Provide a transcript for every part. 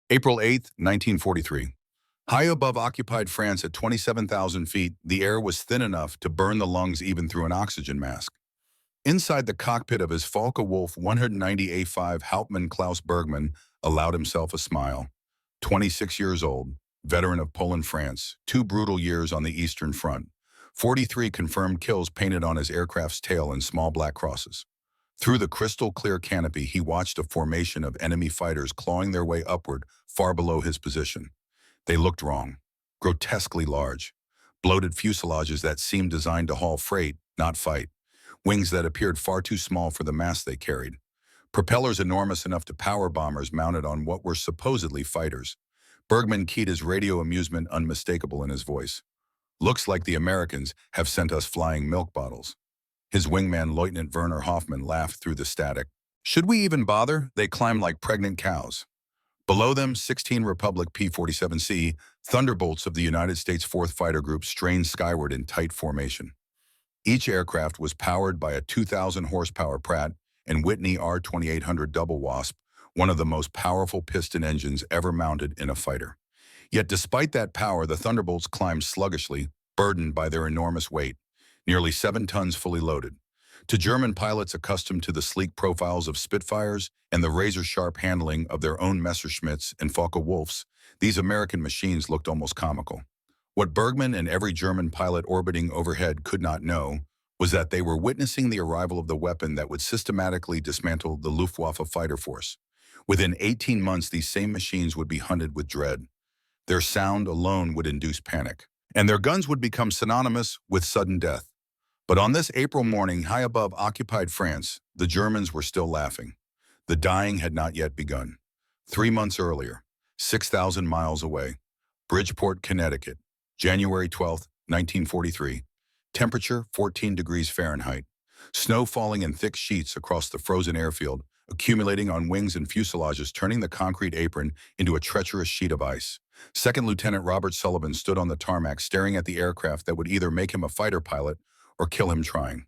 April 8, 1943. High above occupied France at 27,000 feet, the air was thin enough to burn the lungs even through an oxygen mask. Inside the cockpit of his Focke-Wulf 190A5, Hauptmann Klaus Bergmann allowed himself a smile. 26 years old, veteran of Poland, France, 2 brutal years on the Eastern Front, 43 confirmed kills painted on his aircraft's tail in small black crosses. Through the crystal-clear canopy, he watched a formation of enemy fighters clawing their way upward far below his position. They looked wrong, grotesquely large, bloated fuselages that seemed designed to haul freight, not fight, wings that appeared far too small for the mass they carried, propellers enormous enough to power bombers mounted on what were supposedly fighters. Bergman keyed his radio amusement unmistakable in his voice. "Looks like the Americans have sent us flying milk bottles." His wingman, Lieutenant Werner Hoffmann, laughed through the static. "Should we even bother? They climb like pregnant cows." Below them, 16 Republic P-47C, Thunderbolts of the United States 4th Fighter Group, strained skyward in tight formation. Each aircraft was powered by a 2,000-horsepower Pratt and Whitney R2800 Double Wasp, one of the most powerful piston engines ever mounted in a fighter. Yet despite that power, the Thunderbolts climbed sluggishly, burdened by their enormous weight, nearly 7 tons fully loaded. To German pilots accustomed to the sleek profiles of Spitfires and the razor-sharp handling of their own Messerschmitts and Focke-Wulfs, these American machines looked almost comical. What Bergman and every German pilot orbiting overhead could not know was that they were witnessing the arrival of the weapon that would systematically dismantle the Luftwaffe fighter force. Within 18 months, these same machines would be hunted with dread. Their sound alone would induce panic, and their guns would become synonymous with sudden death. But on this April morning, high above occupied France, the Germans were still laughing. The dying had not yet begun. 3 months earlier, 6,000 miles away, Bridgeport, Connecticut, January 12, 1943. Temperature 14 degrees Fahrenheit. Snow falling in thick sheets across the frozen airfield, accumulating on wings and fuselages, turning the concrete apron into a treacherous sheet of ice. Second Lieutenant Robert Sullivan stood on the tarmac staring at the aircraft that would either make him a fighter pilot or kill him trying.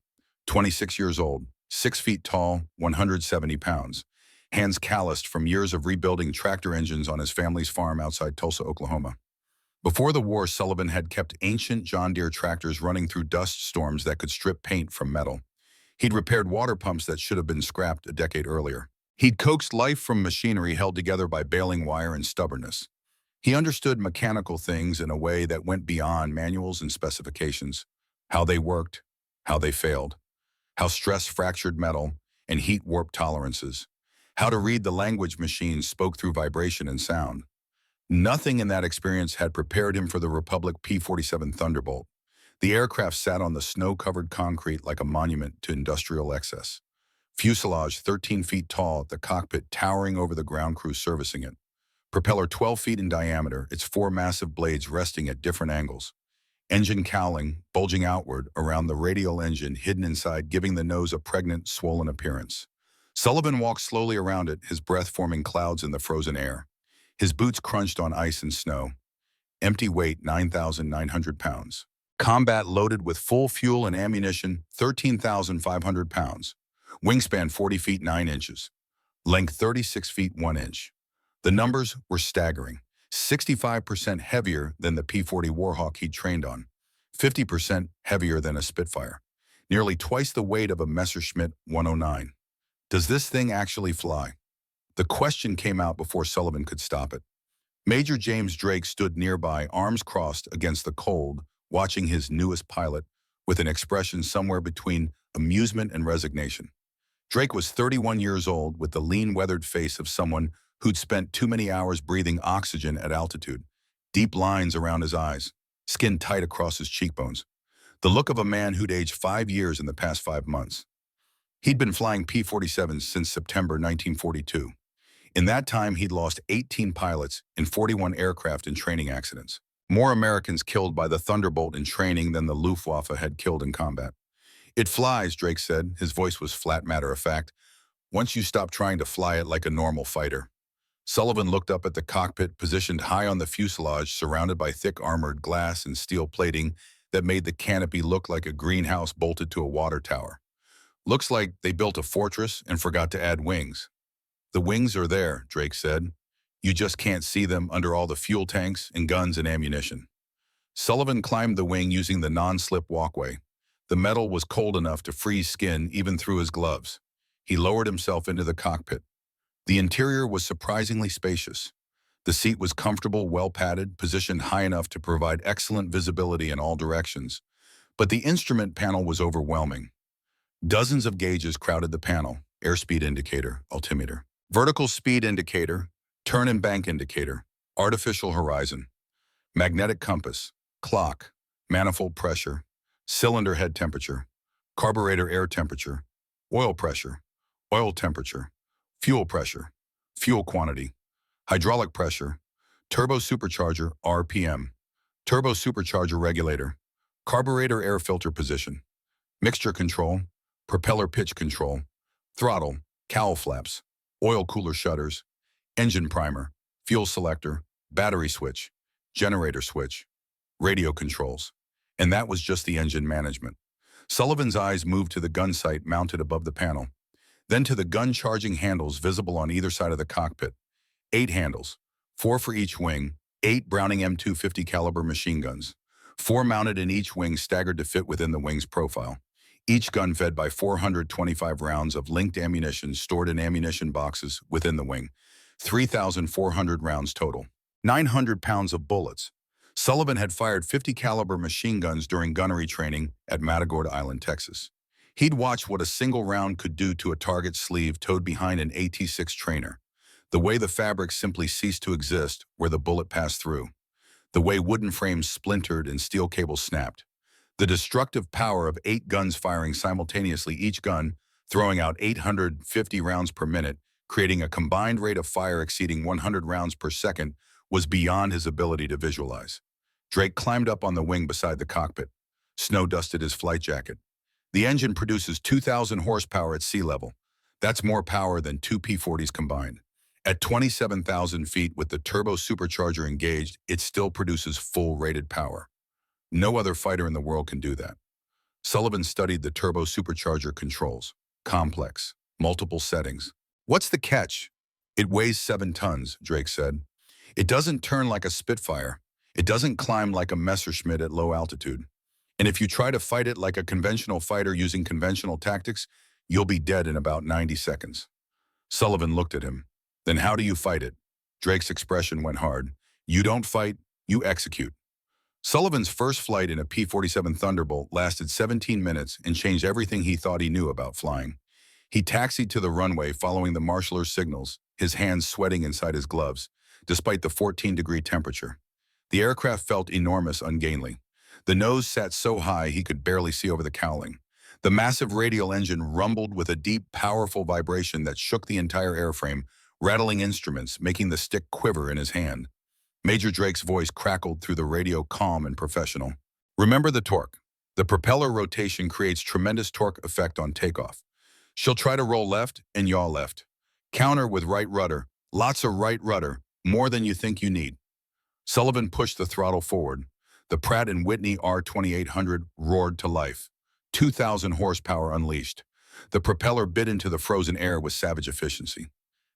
26 years old, 6 feet tall, 170 pounds. Hands calloused from years of rebuilding tractor engines on his family's farm outside Tulsa, Oklahoma. Before the war, Sullivan had kept ancient John Deere tractors running through dust storms that could strip paint from metal. He'd repaired water pumps that should have been scrapped a decade earlier. He'd coaxed life from machinery held together by baling wire and stubbornness. He understood mechanical things in a way that went beyond manuals and specifications. How they worked, how they failed, how stress fractured metal and heat warped tolerances, how to read the language machines spoke through vibration and sound. Nothing in that experience had prepared him for the Republic P-47 Thunderbolt. The aircraft sat on the snow-covered concrete like a monument to industrial excess. Fuselage 13 feet tall at the cockpit, towering over the ground crew servicing it. Propeller 12 feet in diameter, its 4 massive blades resting at different angles. Engine cowling, bulging outward around the radial engine, hidden inside, giving the nose a pregnant, swollen appearance. Sullivan walked slowly around it, his breath forming clouds in the frozen air. His boots crunched on ice and snow. Empty weight, 9,900 pounds. Combat loaded with full fuel and ammunition, 13,500 pounds. Wingspan 40 feet 9 inches. Length 36 feet 1 inch. The numbers were staggering. 65% heavier than the P-40 Warhawk he'd trained on. 50% heavier than a Spitfire. Nearly twice the weight of a Messerschmitt 109. Does this thing actually fly? The question came out before Sullivan could stop it. Major James Drake stood nearby, arms crossed against the cold, watching his newest pilot with an expression somewhere between amusement and resignation. Drake was 31 years old, with the lean, weathered face of someone who'd spent too many hours breathing oxygen at altitude. Deep lines around his eyes, skin tight across his cheekbones. The look of a man who'd aged 5 years in the past 5 months. He'd been flying P-47s since September 1942. In that time, he'd lost 18 pilots and 41 aircraft in training accidents. More Americans killed by the Thunderbolt in training than the Luftwaffe had killed in combat. "It flies," Drake said. His voice was flat matter-of-fact. "Once you stop trying to fly it like a normal fighter." Sullivan looked up at the cockpit, positioned high on the fuselage, surrounded by thick armored glass and steel plating that made the canopy look like a greenhouse bolted to a water tower. "Looks like they built a fortress and forgot to add wings." "The wings are there," Drake said. You just can't see them under all the fuel tanks and guns and ammunition. Sullivan climbed the wing using the non-slip walkway. The metal was cold enough to freeze skin even through his gloves. He lowered himself into the cockpit. The interior was surprisingly spacious. The seat was comfortable, well-padded, positioned high enough to provide excellent visibility in all directions. But the instrument panel was overwhelming. Dozens of gauges crowded the panel: airspeed indicator, altimeter, vertical speed indicator, turn and bank indicator, artificial horizon, magnetic compass, clock, manifold pressure, cylinder head temperature, carburetor air temperature, oil pressure, oil temperature, fuel pressure, fuel quantity, hydraulic pressure, turbo supercharger RPM, turbo supercharger regulator, carburetor air filter position, mixture control, propeller pitch control, throttle, cowl flaps, oil cooler shutters, engine primer, fuel selector, battery switch, generator switch, radio controls. And that was just the engine management. Sullivan's eyes moved to the gun sight mounted above the panel, then to the gun charging handles visible on either side of the cockpit. 8 handles, 4 for each wing, 8 Browning M250 caliber machine guns, 4 mounted in each wing staggered to fit within the wing's profile. Each gun fed by 425 rounds of linked ammunition stored in ammunition boxes within the wing. 3,400 rounds total. 900 pounds of bullets. Sullivan had fired 50 caliber machine guns during gunnery training at Matagorda Island, Texas. He'd watched what a single round could do to a target sleeve towed behind an AT-6 trainer. The way the fabric simply ceased to exist where the bullet passed through. The way wooden frames splintered and steel cables snapped. The destructive power of 8 guns firing simultaneously, each gun throwing out 850 rounds per minute, creating a combined rate of fire exceeding 100 rounds per second, was beyond his ability to visualize. Drake climbed up on the wing beside the cockpit. Snow dusted his flight jacket. The engine produces 2,000 horsepower at sea level. That's more power than 2 P-40s combined. At 27,000 feet with the turbo supercharger engaged, it still produces full rated power. No other fighter in the world can do that. Sullivan studied the turbo supercharger controls. Complex. Multiple settings. What's the catch? It weighs 7 tons, Drake said. It doesn't turn like a Spitfire. It doesn't climb like a Messerschmitt at low altitude. And if you try to fight it like a conventional fighter using conventional tactics, you'll be dead in about 90 seconds. Sullivan looked at him. Then how do you fight it? Drake's expression went hard. You don't fight, you execute. Sullivan's first flight in a P-47 Thunderbolt lasted 17 minutes and changed everything he thought he knew about flying. He taxied to the runway following the marshaller's signals, his hands sweating inside his gloves, despite the 14-degree temperature. The aircraft felt enormous, ungainly. The nose sat so high he could barely see over the cowling. The massive radial engine rumbled with a deep, powerful vibration that shook the entire airframe, rattling instruments, making the stick quiver in his hand. Major Drake's voice crackled through the radio, calm and professional. Remember the torque. The propeller rotation creates tremendous torque effect on takeoff. She'll try to roll left and yaw left. Counter with right rudder. Lots of right rudder, more than you think you need. Sullivan pushed the throttle forward. The Pratt & Whitney R2800 roared to life. 2,000 horsepower unleashed. The propeller bit into the frozen air with savage efficiency.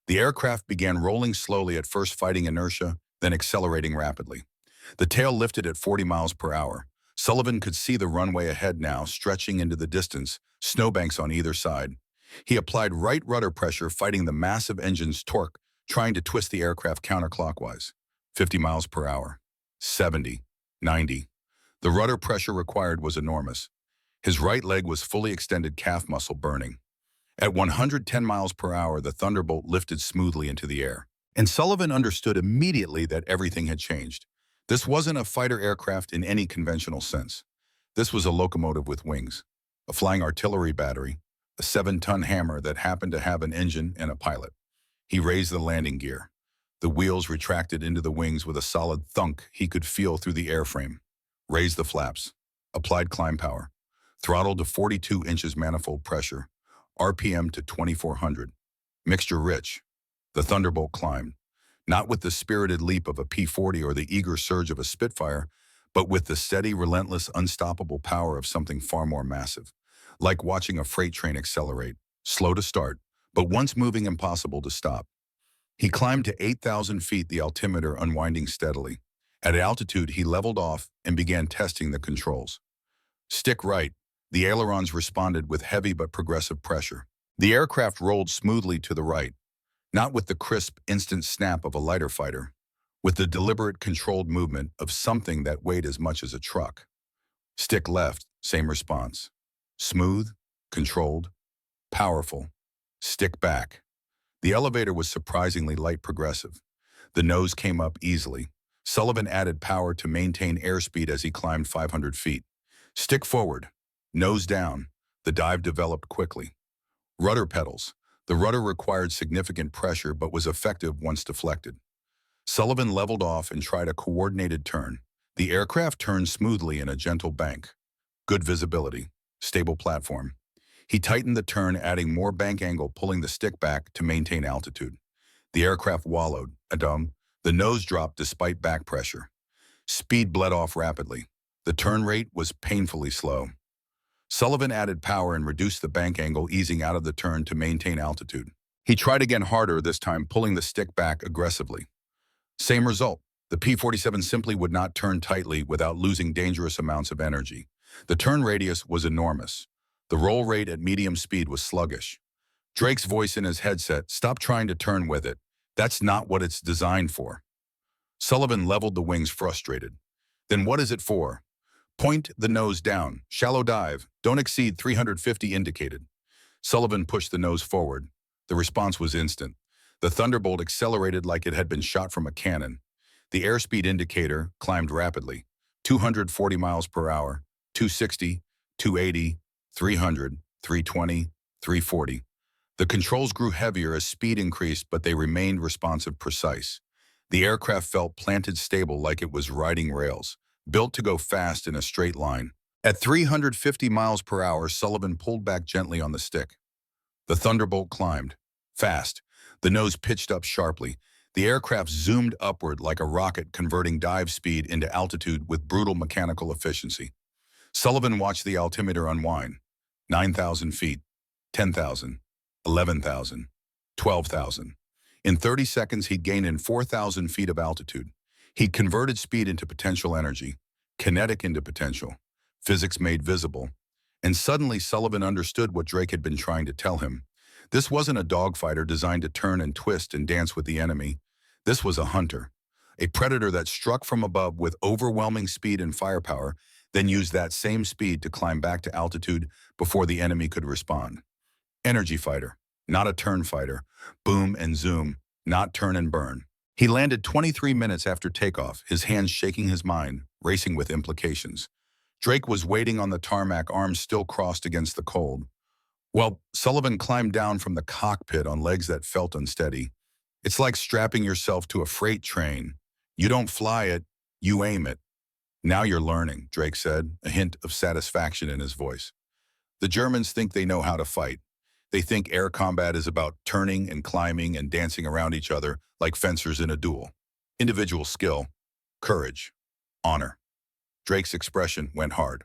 The aircraft began rolling slowly, at first fighting inertia, then accelerating rapidly. The tail lifted at 40 miles per hour. Sullivan could see the runway ahead now, stretching into the distance, snowbanks on either side. He applied right rudder pressure, fighting the massive engine's torque, trying to twist the aircraft counterclockwise. 50 miles per hour. 70. 90. The rudder pressure required was enormous. His right leg was fully extended, calf muscle burning. At 110 miles per hour, the Thunderbolt lifted smoothly into the air. And Sullivan understood immediately that everything had changed. This wasn't a fighter aircraft in any conventional sense. This was a locomotive with wings, a flying artillery battery, a 7-ton hammer that happened to have an engine and a pilot. He raised the landing gear. The wheels retracted into the wings with a solid thunk he could feel through the airframe. Raised the flaps. Applied climb power. Throttled to 42 inches manifold pressure. RPM to 2,400. Mixture rich. The Thunderbolt climbed, not with the spirited leap of a P-40 or the eager surge of a Spitfire, but with the steady, relentless, unstoppable power of something far more massive. Like watching a freight train accelerate, slow to start, but once moving, impossible to stop. He climbed to 8,000 feet, the altimeter unwinding steadily. At altitude, he leveled off and began testing the controls. Stick right. The ailerons responded with heavy but progressive pressure. The aircraft rolled smoothly to the right, not with the crisp, instant snap of a lighter fighter, with the deliberate, controlled movement of something that weighed as much as a truck. Stick left, same response. Smooth, controlled, powerful. Stick back. The elevator was surprisingly light progressive. The nose came up easily. Sullivan added power to maintain airspeed as he climbed 500 feet. Stick forward. Nose down. The dive developed quickly. Rudder pedals. The rudder required significant pressure but was effective once deflected. Sullivan leveled off and tried a coordinated turn. The aircraft turned smoothly in a gentle bank. Good visibility. Stable platform. He tightened the turn, adding more bank angle, pulling the stick back to maintain altitude. The aircraft wallowed. The nose dropped despite back pressure. Speed bled off rapidly. The turn rate was painfully slow. Sullivan added power and reduced the bank angle, easing out of the turn to maintain altitude. He tried again harder, this time pulling the stick back aggressively. Same result. The P-47 simply would not turn tightly without losing dangerous amounts of energy. The turn radius was enormous. The roll rate at medium speed was sluggish. Drake's voice in his headset, "Stop trying to turn with it. That's not what it's designed for." Sullivan leveled the wings, frustrated. "Then what is it for?" "Point the nose down. Shallow dive. Don't exceed 350 indicated." Sullivan pushed the nose forward. The response was instant. The Thunderbolt accelerated like it had been shot from a cannon. The airspeed indicator climbed rapidly. 240 miles per hour, 260, 280, 300, 320, 340. The controls grew heavier as speed increased, but they remained responsive, precise. The aircraft felt planted stable like it was riding rails, built to go fast in a straight line. At 350 miles per hour, Sullivan pulled back gently on the stick. The Thunderbolt climbed. Fast. The nose pitched up sharply. The aircraft zoomed upward like a rocket, converting dive speed into altitude with brutal mechanical efficiency. Sullivan watched the altimeter unwind. 9,000 feet, 10,000, 11,000, 12,000. In 30 seconds, he'd gained in 4,000 feet of altitude. He'd converted speed into potential energy, kinetic into potential, physics made visible. And suddenly Sullivan understood what Drake had been trying to tell him. This wasn't a dogfighter designed to turn and twist and dance with the enemy. This was a hunter, a predator that struck from above with overwhelming speed and firepower, then used that same speed to climb back to altitude before the enemy could respond. Energy fighter, not a turn fighter. Boom and zoom, not turn and burn. He landed 23 minutes after takeoff, his hands shaking, his mind racing with implications. Drake was waiting on the tarmac, arms still crossed against the cold. Well, Sullivan climbed down from the cockpit on legs that felt unsteady. "It's like strapping yourself to a freight train. You don't fly it, you aim it." "Now you're learning," Drake said, a hint of satisfaction in his voice. "The Germans think they know how to fight. They think air combat is about turning and climbing and dancing around each other like fencers in a duel. Individual skill, courage, honor." Drake's expression went hard.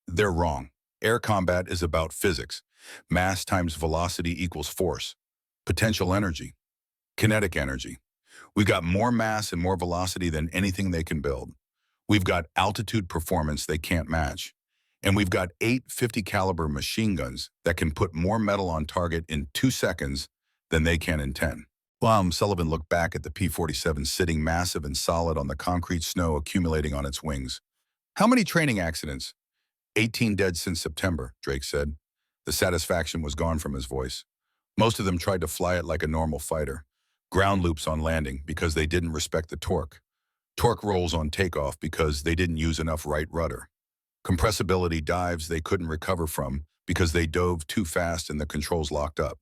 "They're wrong. Air combat is about physics. Mass times velocity equals force. Potential energy. Kinetic energy. We've got more mass and more velocity than anything they can build. We've got altitude performance they can't match. And we've got 8 50 caliber machine guns that can put more metal on target in 2 seconds than they can in 10. Sullivan looked back at the P-47 sitting massive and solid on the concrete snow accumulating on its wings. "How many training accidents?" 18 dead since September, Drake said. The satisfaction was gone from his voice. Most of them tried to fly it like a normal fighter. Ground loops on landing because they didn't respect the torque. Torque rolls on takeoff because they didn't use enough right rudder. Compressibility dives they couldn't recover from because they dove too fast and the controls locked up.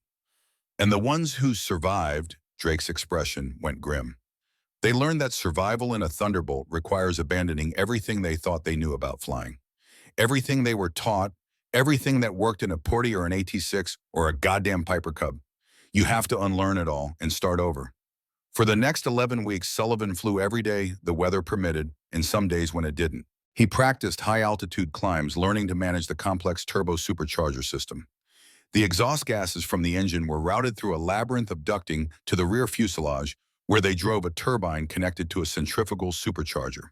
And the ones who survived, Drake's expression went grim. They learned that survival in a Thunderbolt requires abandoning everything they thought they knew about flying. Everything they were taught, everything that worked in a Porty or an AT-6 or a goddamn Piper Cub. You have to unlearn it all and start over. For the next 11 weeks, Sullivan flew every day the weather permitted, and some days when it didn't. He practiced high-altitude climbs, learning to manage the complex turbo supercharger system. The exhaust gases from the engine were routed through a labyrinth of ducting to the rear fuselage, where they drove a turbine connected to a centrifugal supercharger.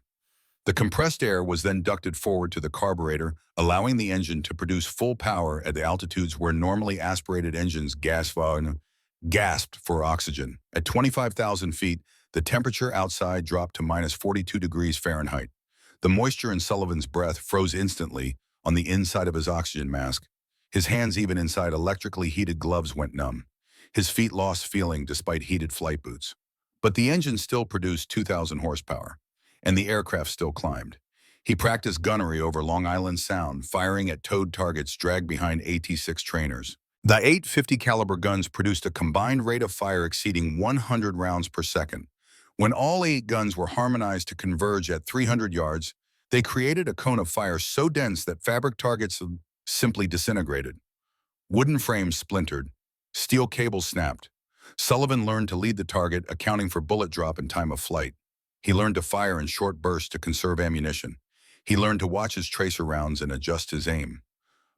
The compressed air was then ducted forward to the carburetor, allowing the engine to produce full power at the altitudes where normally aspirated engines gasped for oxygen. At 25,000 feet, the temperature outside dropped to minus 42 degrees Fahrenheit. The moisture in Sullivan's breath froze instantly on the inside of his oxygen mask. His hands, even inside electrically heated gloves, went numb. His feet lost feeling despite heated flight boots. But the engine still produced 2,000 horsepower, and the aircraft still climbed. He practiced gunnery over Long Island Sound, firing at towed targets dragged behind AT-6 trainers. The 850 caliber guns produced a combined rate of fire exceeding 100 rounds per second. When all 8 guns were harmonized to converge at 300 yards, they created a cone of fire so dense that fabric targets simply disintegrated. Wooden frames splintered. Steel cables snapped. Sullivan learned to lead the target, accounting for bullet drop and time of flight. He learned to fire in short bursts to conserve ammunition. He learned to watch his tracer rounds and adjust his aim.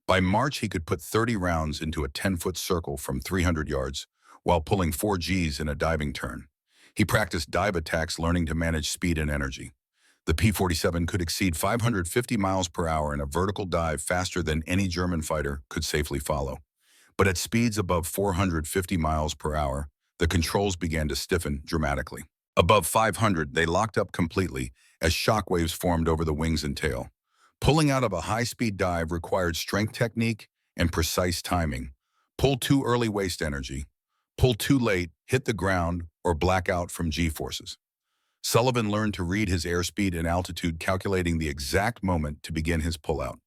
By March, he could put 30 rounds into a 10-foot circle from 300 yards while pulling 4 Gs in a diving turn. He practiced dive attacks, learning to manage speed and energy. The P-47 could exceed 550 miles per hour in a vertical dive faster than any German fighter could safely follow. But at speeds above 450 miles per hour, the controls began to stiffen dramatically. Above 500, they locked up completely as shock waves formed over the wings and tail. Pulling out of a high-speed dive required strength technique and precise timing. Pull too early, waste energy. Pull too late, hit the ground, or black out from G-forces. Sullivan learned to read his airspeed and altitude, calculating the exact moment to begin his pullout.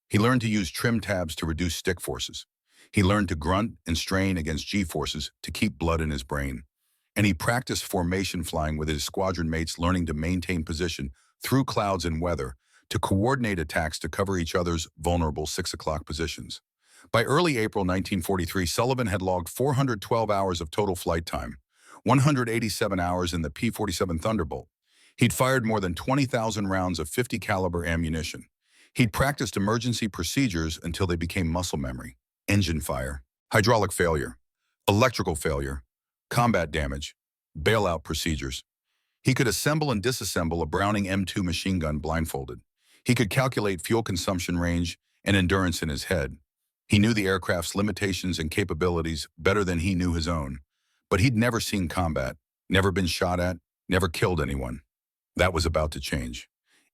He learned to use trim tabs to reduce stick forces. He learned to grunt and strain against G-forces to keep blood in his brain. And he practiced formation flying with his squadron mates, learning to maintain position through clouds and weather, to coordinate attacks to cover each other's vulnerable 6 o'clock positions. By early April 1943, Sullivan had logged 412 hours of total flight time, 187 hours in the P-47 Thunderbolt. He'd fired more than 20,000 rounds of 50 caliber ammunition. He'd practiced emergency procedures until they became muscle memory. Engine fire, hydraulic failure, electrical failure, combat damage, bailout procedures. He could assemble and disassemble a Browning M2 machine gun blindfolded. He could calculate fuel consumption range and endurance in his head. He knew the aircraft's limitations and capabilities better than he knew his own. But he'd never seen combat, never been shot at, never killed anyone. That was about to change.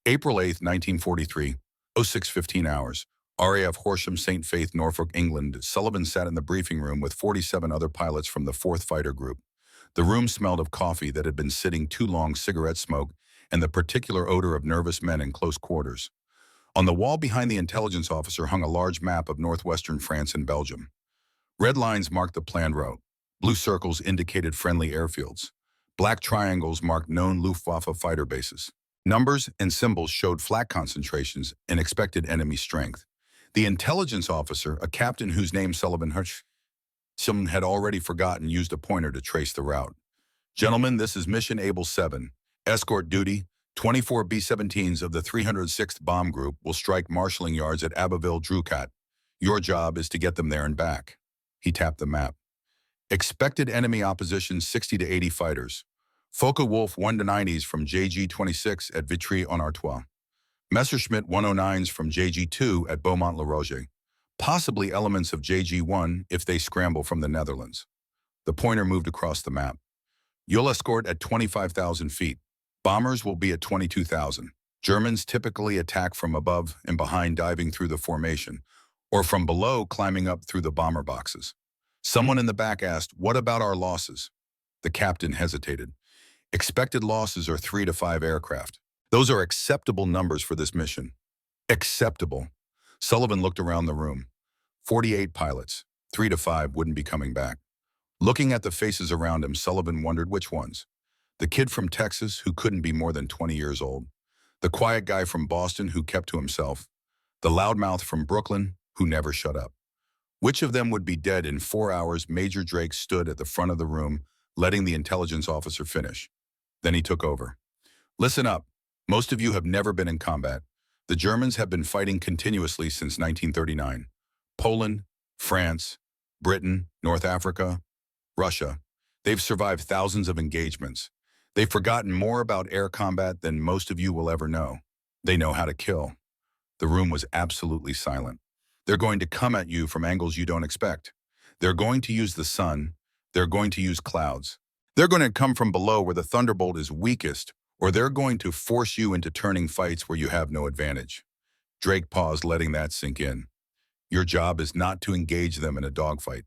April 8, 1943, 06:15 hours, RAF Horsham, St. Faith, Norfolk, England. Sullivan sat in the briefing room with 47 other pilots from the 4th Fighter Group. The room smelled of coffee that had been sitting too long, cigarette smoke, and the particular odor of nervous men in close quarters. On the wall behind the intelligence officer hung a large map of northwestern France and Belgium. Red lines marked the planned route. Blue circles indicated friendly airfields. Black triangles marked known Luftwaffe fighter bases. Numbers and symbols showed flak concentrations and expected enemy strength. The intelligence officer, a captain whose name Sullivan had already forgotten, used a pointer to trace the route. "Gentlemen, this is Mission Able 7. Escort duty. 24 B-17s of the 306th Bomb Group will strike marshalling yards at Abbeville-Drucat. Your job is to get them there and back." He tapped the map. Expected enemy opposition 60 to 80 fighters. Focke-Wulf 1-90s from JG-26 at Vitry-en-Artois. Messerschmitt 109s from JG-2 at Beaumont-le-Roger. Possibly elements of JG-1 if they scramble from the Netherlands. The pointer moved across the map. You'll escort at 25,000 feet. Bombers will be at 22,000. Germans typically attack from above and behind, diving through the formation, or from below, climbing up through the bomber boxes. Someone in the back asked, "What about our losses?" The captain hesitated. "Expected losses are 3 to 5 aircraft. Those are acceptable numbers for this mission." Acceptable. Sullivan looked around the room. 48 pilots. 3 to 5 wouldn't be coming back. Looking at the faces around him, Sullivan wondered which ones. The kid from Texas, who couldn't be more than 20 years old. The quiet guy from Boston, who kept to himself. The loudmouth from Brooklyn, who never shut up. Which of them would be dead in 4 hours? Major Drake stood at the front of the room, letting the intelligence officer finish. Then he took over. "Listen up. Most of you have never been in combat. The Germans have been fighting continuously since 1939. Poland, France, Britain, North Africa, Russia. They've survived thousands of engagements. They've forgotten more about air combat than most of you will ever know. They know how to kill. The room was absolutely silent. They're going to come at you from angles you don't expect. They're going to use the sun. They're going to use clouds. They're going to come from below where the Thunderbolt is weakest, or they're going to force you into turning fights where you have no advantage. Drake paused, letting that sink in. Your job is not to engage them in a dogfight.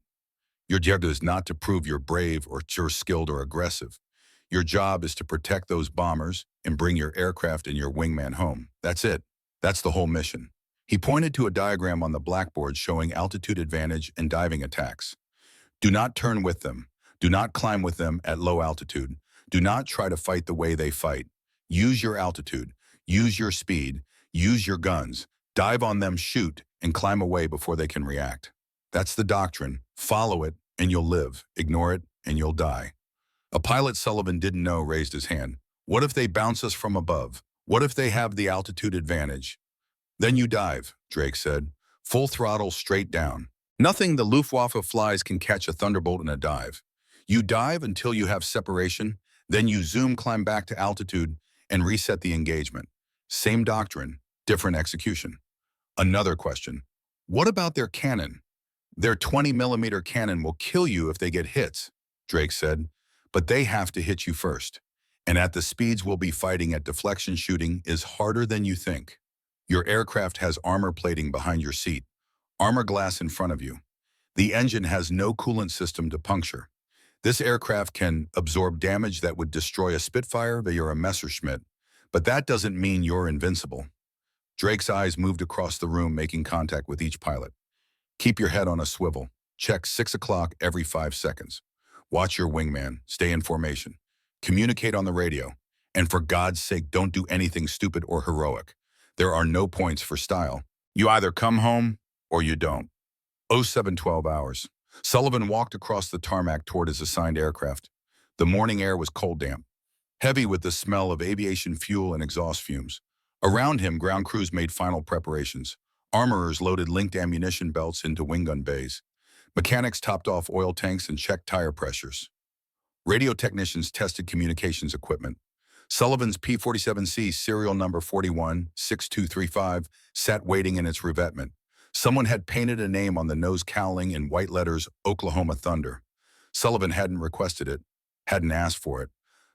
Your job is not to prove you're brave or you're skilled or aggressive. Your job is to protect those bombers and bring your aircraft and your wingman home. That's it. That's the whole mission. He pointed to a diagram on the blackboard showing altitude advantage and diving attacks. Do not turn with them. Do not climb with them at low altitude. Do not try to fight the way they fight. Use your altitude. Use your speed. Use your guns. Dive on them, shoot, and climb away before they can react. That's the doctrine. Follow it, and you'll live. Ignore it, and you'll die. A pilot Sullivan didn't know raised his hand. What if they bounce us from above? What if they have the altitude advantage? Then you dive, Drake said. Full throttle straight down. Nothing the Luftwaffe flies can catch a Thunderbolt in a dive. You dive until you have separation, then you zoom, climb back to altitude, and reset the engagement. Same doctrine, different execution. Another question. What about their cannon? Their 20-millimeter cannon will kill you if they get hits, Drake said, but they have to hit you first. And at the speeds we'll be fighting at, deflection shooting is harder than you think. Your aircraft has armor plating behind your seat, armor glass in front of you. The engine has no coolant system to puncture. This aircraft can absorb damage that would destroy a Spitfire or a Messerschmitt, but that doesn't mean you're invincible. Drake's eyes moved across the room, making contact with each pilot. Keep your head on a swivel. Check 6 o'clock every 5 seconds. Watch your wingman. Stay in formation. Communicate on the radio. And for God's sake, don't do anything stupid or heroic. There are no points for style. You either come home or you don't. 07:12 hours. Sullivan walked across the tarmac toward his assigned aircraft. The morning air was cold damp, heavy with the smell of aviation fuel and exhaust fumes. Around him, ground crews made final preparations. Armorers loaded linked ammunition belts into wing gun bays. Mechanics topped off oil tanks and checked tire pressures. Radio technicians tested communications equipment. Sullivan's P-47C serial number 416235 sat waiting in its revetment. Someone had painted a name on the nose cowling in white letters, Oklahoma Thunder. Sullivan hadn't requested it, hadn't asked for it,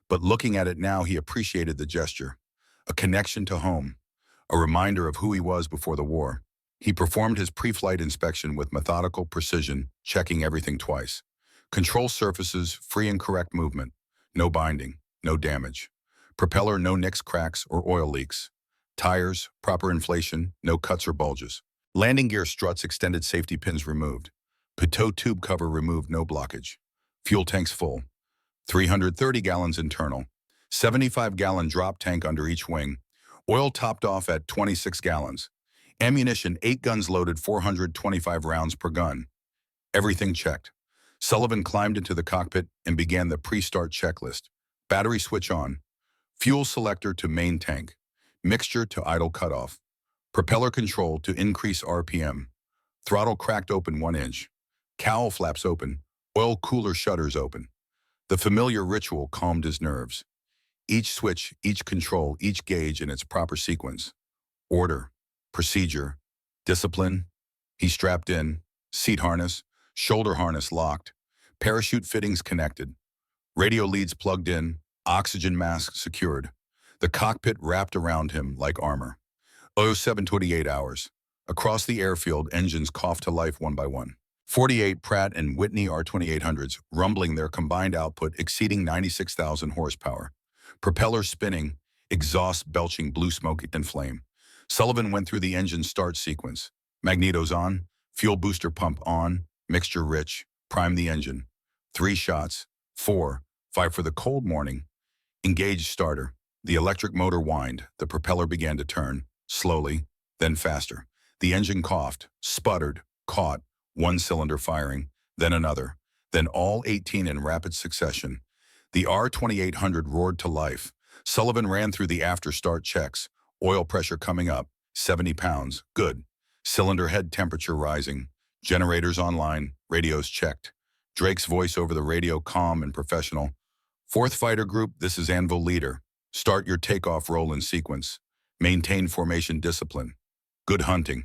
but looking at it now, he appreciated the gesture. A connection to home, a reminder of who he was before the war. He performed his pre-flight inspection with methodical precision, checking everything twice. Control surfaces, free and correct movement. No binding, no damage. Propeller, no nicks, cracks, or oil leaks. Tires, proper inflation, no cuts or bulges. Landing gear struts, extended safety pins removed. Pitot tube cover removed, no blockage. Fuel tanks full. 330 gallons internal. 75-gallon drop tank under each wing. Oil topped off at 26 gallons. Ammunition, 8 guns loaded, 425 rounds per gun. Everything checked. Sullivan climbed into the cockpit and began the pre-start checklist. Battery switch on. Fuel selector to main tank. Mixture to idle cutoff. Propeller control to increase RPM. Throttle cracked open 1 inch. Cowl flaps open. Oil cooler shutters open. The familiar ritual calmed his nerves. Each switch, each control, each gauge in its proper sequence. Order, procedure, discipline. He strapped in, seat harness, shoulder harness locked, parachute fittings connected, radio leads plugged in, oxygen mask secured. The cockpit wrapped around him like armor. 07:28 hours. Across the airfield, engines coughed to life one by one. 48 Pratt and Whitney R2800s, rumbling, their combined output exceeding 96,000 horsepower. Propeller spinning, exhaust belching blue smoke and flame. Sullivan went through the engine start sequence. Magnetos on, fuel booster pump on, mixture rich, prime the engine. 3 shots, 4, 5 for the cold morning. Engage starter. The electric motor whined. The propeller began to turn, slowly, then faster. The engine coughed, sputtered, caught, one cylinder firing, then another, then all 18 in rapid succession. The R2800 roared to life. Sullivan ran through the after-start checks. Oil pressure coming up, 70 pounds, good. Cylinder head temperature rising. Generators online, radios checked. Drake's voice over the radio calm and professional. Fourth fighter group, this is Anvil leader. Start your takeoff roll in sequence. Maintain formation discipline. Good hunting.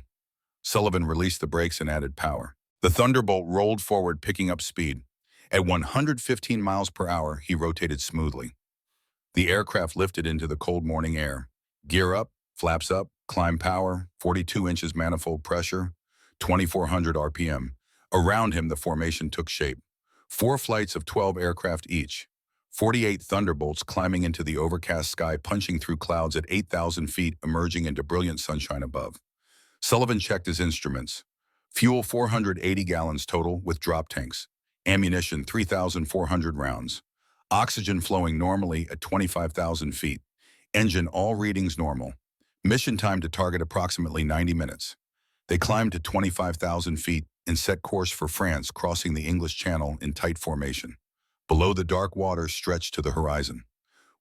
Sullivan released the brakes and added power. The Thunderbolt rolled forward, picking up speed. At 115 miles per hour, he rotated smoothly. The aircraft lifted into the cold morning air. Gear up, flaps up, climb power, 42 inches manifold pressure, 2,400 RPM. Around him, the formation took shape. 4 flights of 12 aircraft each. 48 Thunderbolts climbing into the overcast sky, punching through clouds at 8,000 feet, emerging into brilliant sunshine above. Sullivan checked his instruments. Fuel 480 gallons total with drop tanks. Ammunition 3,400 rounds. Oxygen flowing normally at 25,000 feet. Engine all readings normal. Mission time to target approximately 90 minutes. They climbed to 25,000 feet and set course for France, crossing the English Channel in tight formation. Below, the dark waters stretched to the horizon.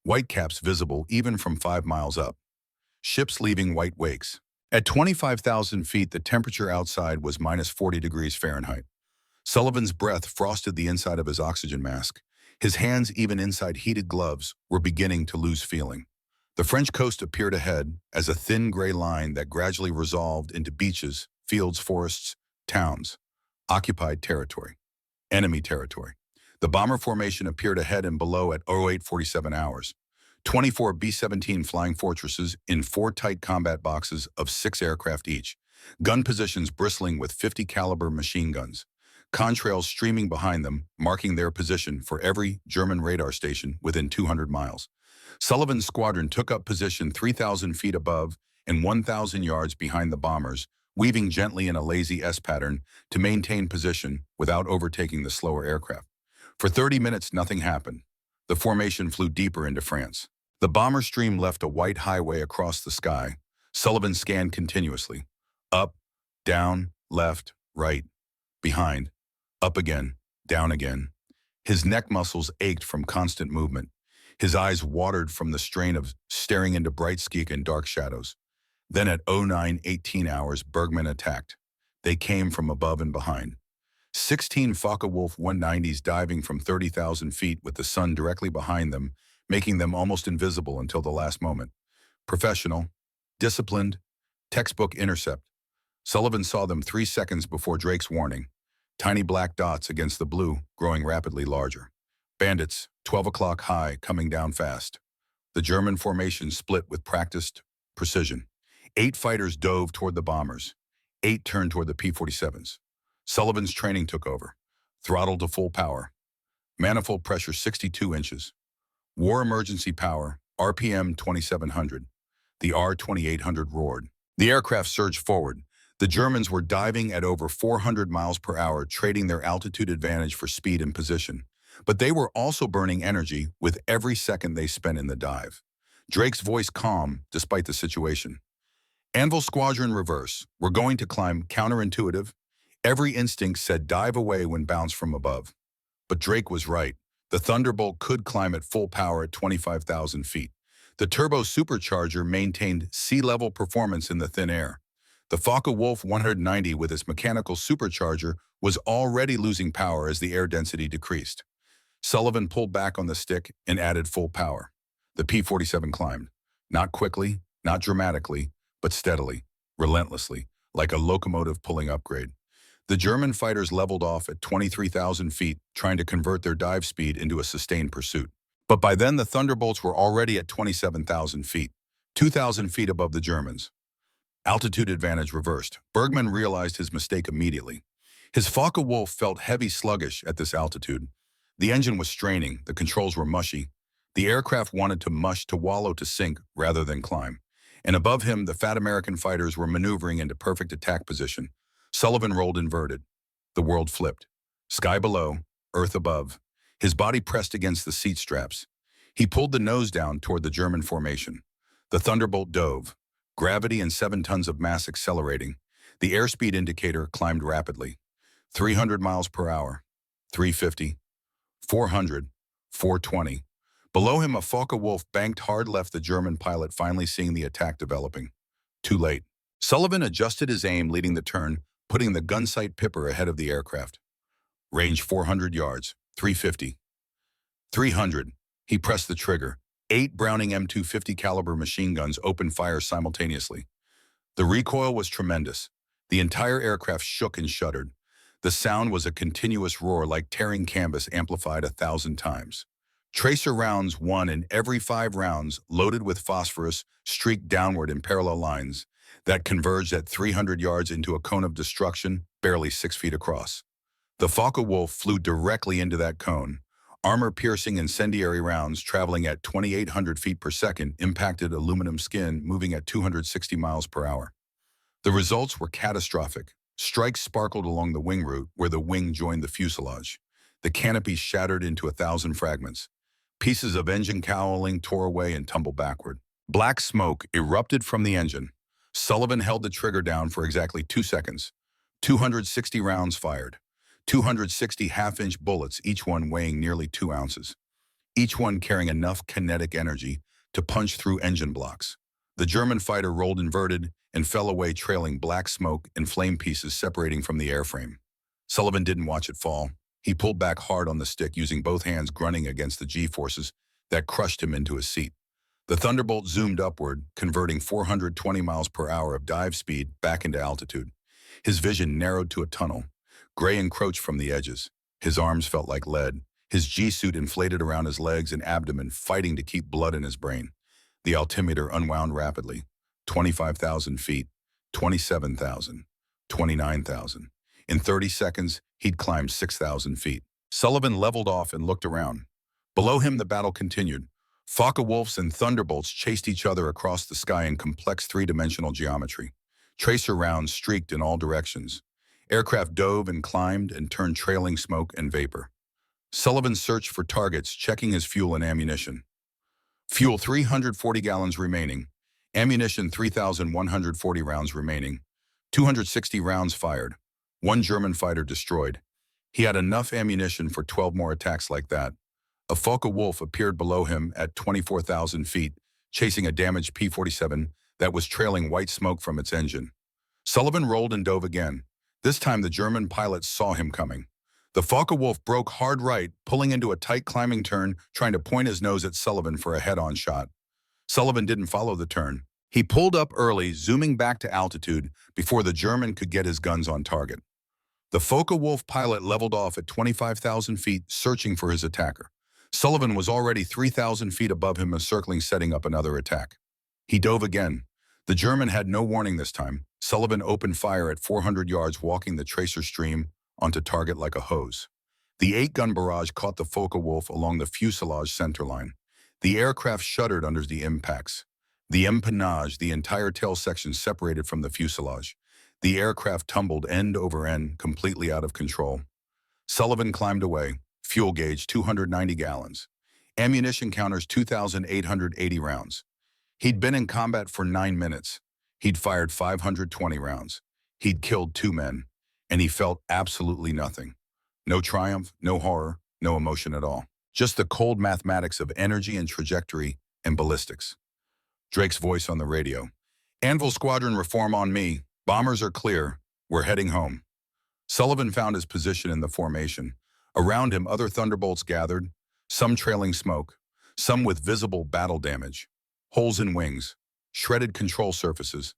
Whitecaps visible even from 5 miles up. Ships leaving white wakes. At 25,000 feet, the temperature outside was minus 40 degrees Fahrenheit. Sullivan's breath frosted the inside of his oxygen mask. His hands, even inside heated gloves, were beginning to lose feeling. The French coast appeared ahead as a thin gray line that gradually resolved into beaches, fields, forests, towns. Occupied territory. Enemy territory. The bomber formation appeared ahead and below at 0847 hours. 24 B-17 flying fortresses in 4 tight combat boxes of 6 aircraft each. Gun positions bristling with 50 caliber machine guns. Contrails streaming behind them, marking their position for every German radar station within 200 miles. Sullivan's squadron took up position 3,000 feet above and 1,000 yards behind the bombers, weaving gently in a lazy S pattern to maintain position without overtaking the slower aircraft. For 30 minutes, nothing happened. The formation flew deeper into France. The bomber stream left a white highway across the sky. Sullivan scanned continuously. Up, down, left, right, behind, up again, down again. His neck muscles ached from constant movement. His eyes watered from the strain of staring into bright sky and dark shadows. Then at 0918 hours, Bergman attacked. They came from above and behind. 16 Focke-Wulf 190s diving from 30,000 feet with the sun directly behind them, making them almost invisible until the last moment. Professional, disciplined, textbook intercept. Sullivan saw them 3 seconds before Drake's warning. Tiny black dots against the blue, growing rapidly larger. Bandits, 12 o'clock high, coming down fast. The German formation split with practiced precision. 8 fighters dove toward the bombers. 8 turned toward the P-47s. Sullivan's training took over. Throttle to full power. Manifold pressure 62 inches. War emergency power, RPM 2700. The R-2800 roared. The aircraft surged forward. The Germans were diving at over 400 miles per hour, trading their altitude advantage for speed and position. But they were also burning energy with every second they spent in the dive. Drake's voice calm despite the situation. Anvil Squadron reverse. We're going to climb. Counterintuitive. Every instinct said dive away when bounced from above. But Drake was right. The Thunderbolt could climb at full power at 25,000 feet. The turbo supercharger maintained sea-level performance in the thin air. The Focke-Wulf 190 with its mechanical supercharger was already losing power as the air density decreased. Sullivan pulled back on the stick and added full power. The P-47 climbed. Not quickly, not dramatically, but steadily, relentlessly, like a locomotive pulling upgrade. The German fighters leveled off at 23,000 feet, trying to convert their dive speed into a sustained pursuit. But by then, the Thunderbolts were already at 27,000 feet, 2,000 feet above the Germans. Altitude advantage reversed. Bergman realized his mistake immediately. His Focke-Wulf felt heavy sluggish at this altitude. The engine was straining, the controls were mushy. The aircraft wanted to mush, to wallow, to sink, rather than climb. And above him, the fat American fighters were maneuvering into perfect attack position. Sullivan rolled inverted. The world flipped. Sky below, earth above. His body pressed against the seat straps. He pulled the nose down toward the German formation. The Thunderbolt dove. Gravity and 7 tons of mass accelerating. The airspeed indicator climbed rapidly. 300 miles per hour. 350. 400. 420. Below him, a Focke-Wulf banked hard left, the German pilot finally seeing the attack developing. Too late. Sullivan adjusted his aim, leading the turn, putting the gunsight Pipper ahead of the aircraft. Range 400 yards, 350. 300. He pressed the trigger. 8 Browning M250 caliber machine guns opened fire simultaneously. The recoil was tremendous. The entire aircraft shook and shuddered. The sound was a continuous roar like tearing canvas amplified 1,000 times. Tracer rounds, one in every 5 rounds, loaded with phosphorus, streaked downward in parallel lines that converged at 300 yards into a cone of destruction, barely 6 feet across. The Focke-Wulf flew directly into that cone. Armor-piercing incendiary rounds traveling at 2,800 feet per second impacted aluminum skin moving at 260 miles per hour. The results were catastrophic. Strikes sparkled along the wing route where the wing joined the fuselage. The canopy shattered into 1,000 fragments. Pieces of engine cowling tore away and tumbled backward. Black smoke erupted from the engine. Sullivan held the trigger down for exactly 2 seconds. 260 rounds fired. 260 half-inch bullets, each one weighing nearly 2 ounces. Each one carrying enough kinetic energy to punch through engine blocks. The German fighter rolled inverted and fell away trailing black smoke and flame pieces separating from the airframe. Sullivan didn't watch it fall. He pulled back hard on the stick, using both hands grunting against the G-forces that crushed him into his seat. The Thunderbolt zoomed upward, converting 420 miles per hour of dive speed back into altitude. His vision narrowed to a tunnel. Gray encroached from the edges. His arms felt like lead. His G-suit inflated around his legs and abdomen, fighting to keep blood in his brain. The altimeter unwound rapidly. 25,000 feet, 27,000, 29,000. In 30 seconds, he'd climbed 6,000 feet. Sullivan leveled off and looked around. Below him, the battle continued. Focke-Wulfs and Thunderbolts chased each other across the sky in complex 3-dimensional geometry. Tracer rounds streaked in all directions. Aircraft dove and climbed and turned trailing smoke and vapor. Sullivan searched for targets, checking his fuel and ammunition. Fuel 340 gallons remaining. Ammunition 3,140 rounds remaining. 260 rounds fired. 1 German fighter destroyed. He had enough ammunition for 12 more attacks like that. A Focke-Wulf appeared below him at 24,000 feet, chasing a damaged P-47 that was trailing white smoke from its engine. Sullivan rolled and dove again. This time the German pilots saw him coming. The Focke-Wulf broke hard right, pulling into a tight climbing turn, trying to point his nose at Sullivan for a head-on shot. Sullivan didn't follow the turn. He pulled up early, zooming back to altitude before the German could get his guns on target. The Focke-Wulf pilot leveled off at 25,000 feet, searching for his attacker. Sullivan was already 3,000 feet above him, circling, setting up another attack. He dove again. The German had no warning this time. Sullivan opened fire at 400 yards, walking the tracer stream onto target like a hose. The 8-gun barrage caught the Focke-Wulf along the fuselage centerline. The aircraft shuddered under the impacts. The empennage, the entire tail section, separated from the fuselage. The aircraft tumbled end over end, completely out of control. Sullivan climbed away. Fuel gauge 290 gallons. Ammunition counters 2,880 rounds. He'd been in combat for 9 minutes. He'd fired 520 rounds. He'd killed 2 men. And he felt absolutely nothing. No triumph, no horror, no emotion at all. Just the cold mathematics of energy and trajectory and ballistics. Drake's voice on the radio. Anvil Squadron, reform on me. Bombers are clear. We're heading home. Sullivan found his position in the formation. Around him, other Thunderbolts gathered, some trailing smoke, some with visible battle damage. Holes in wings, shredded control surfaces.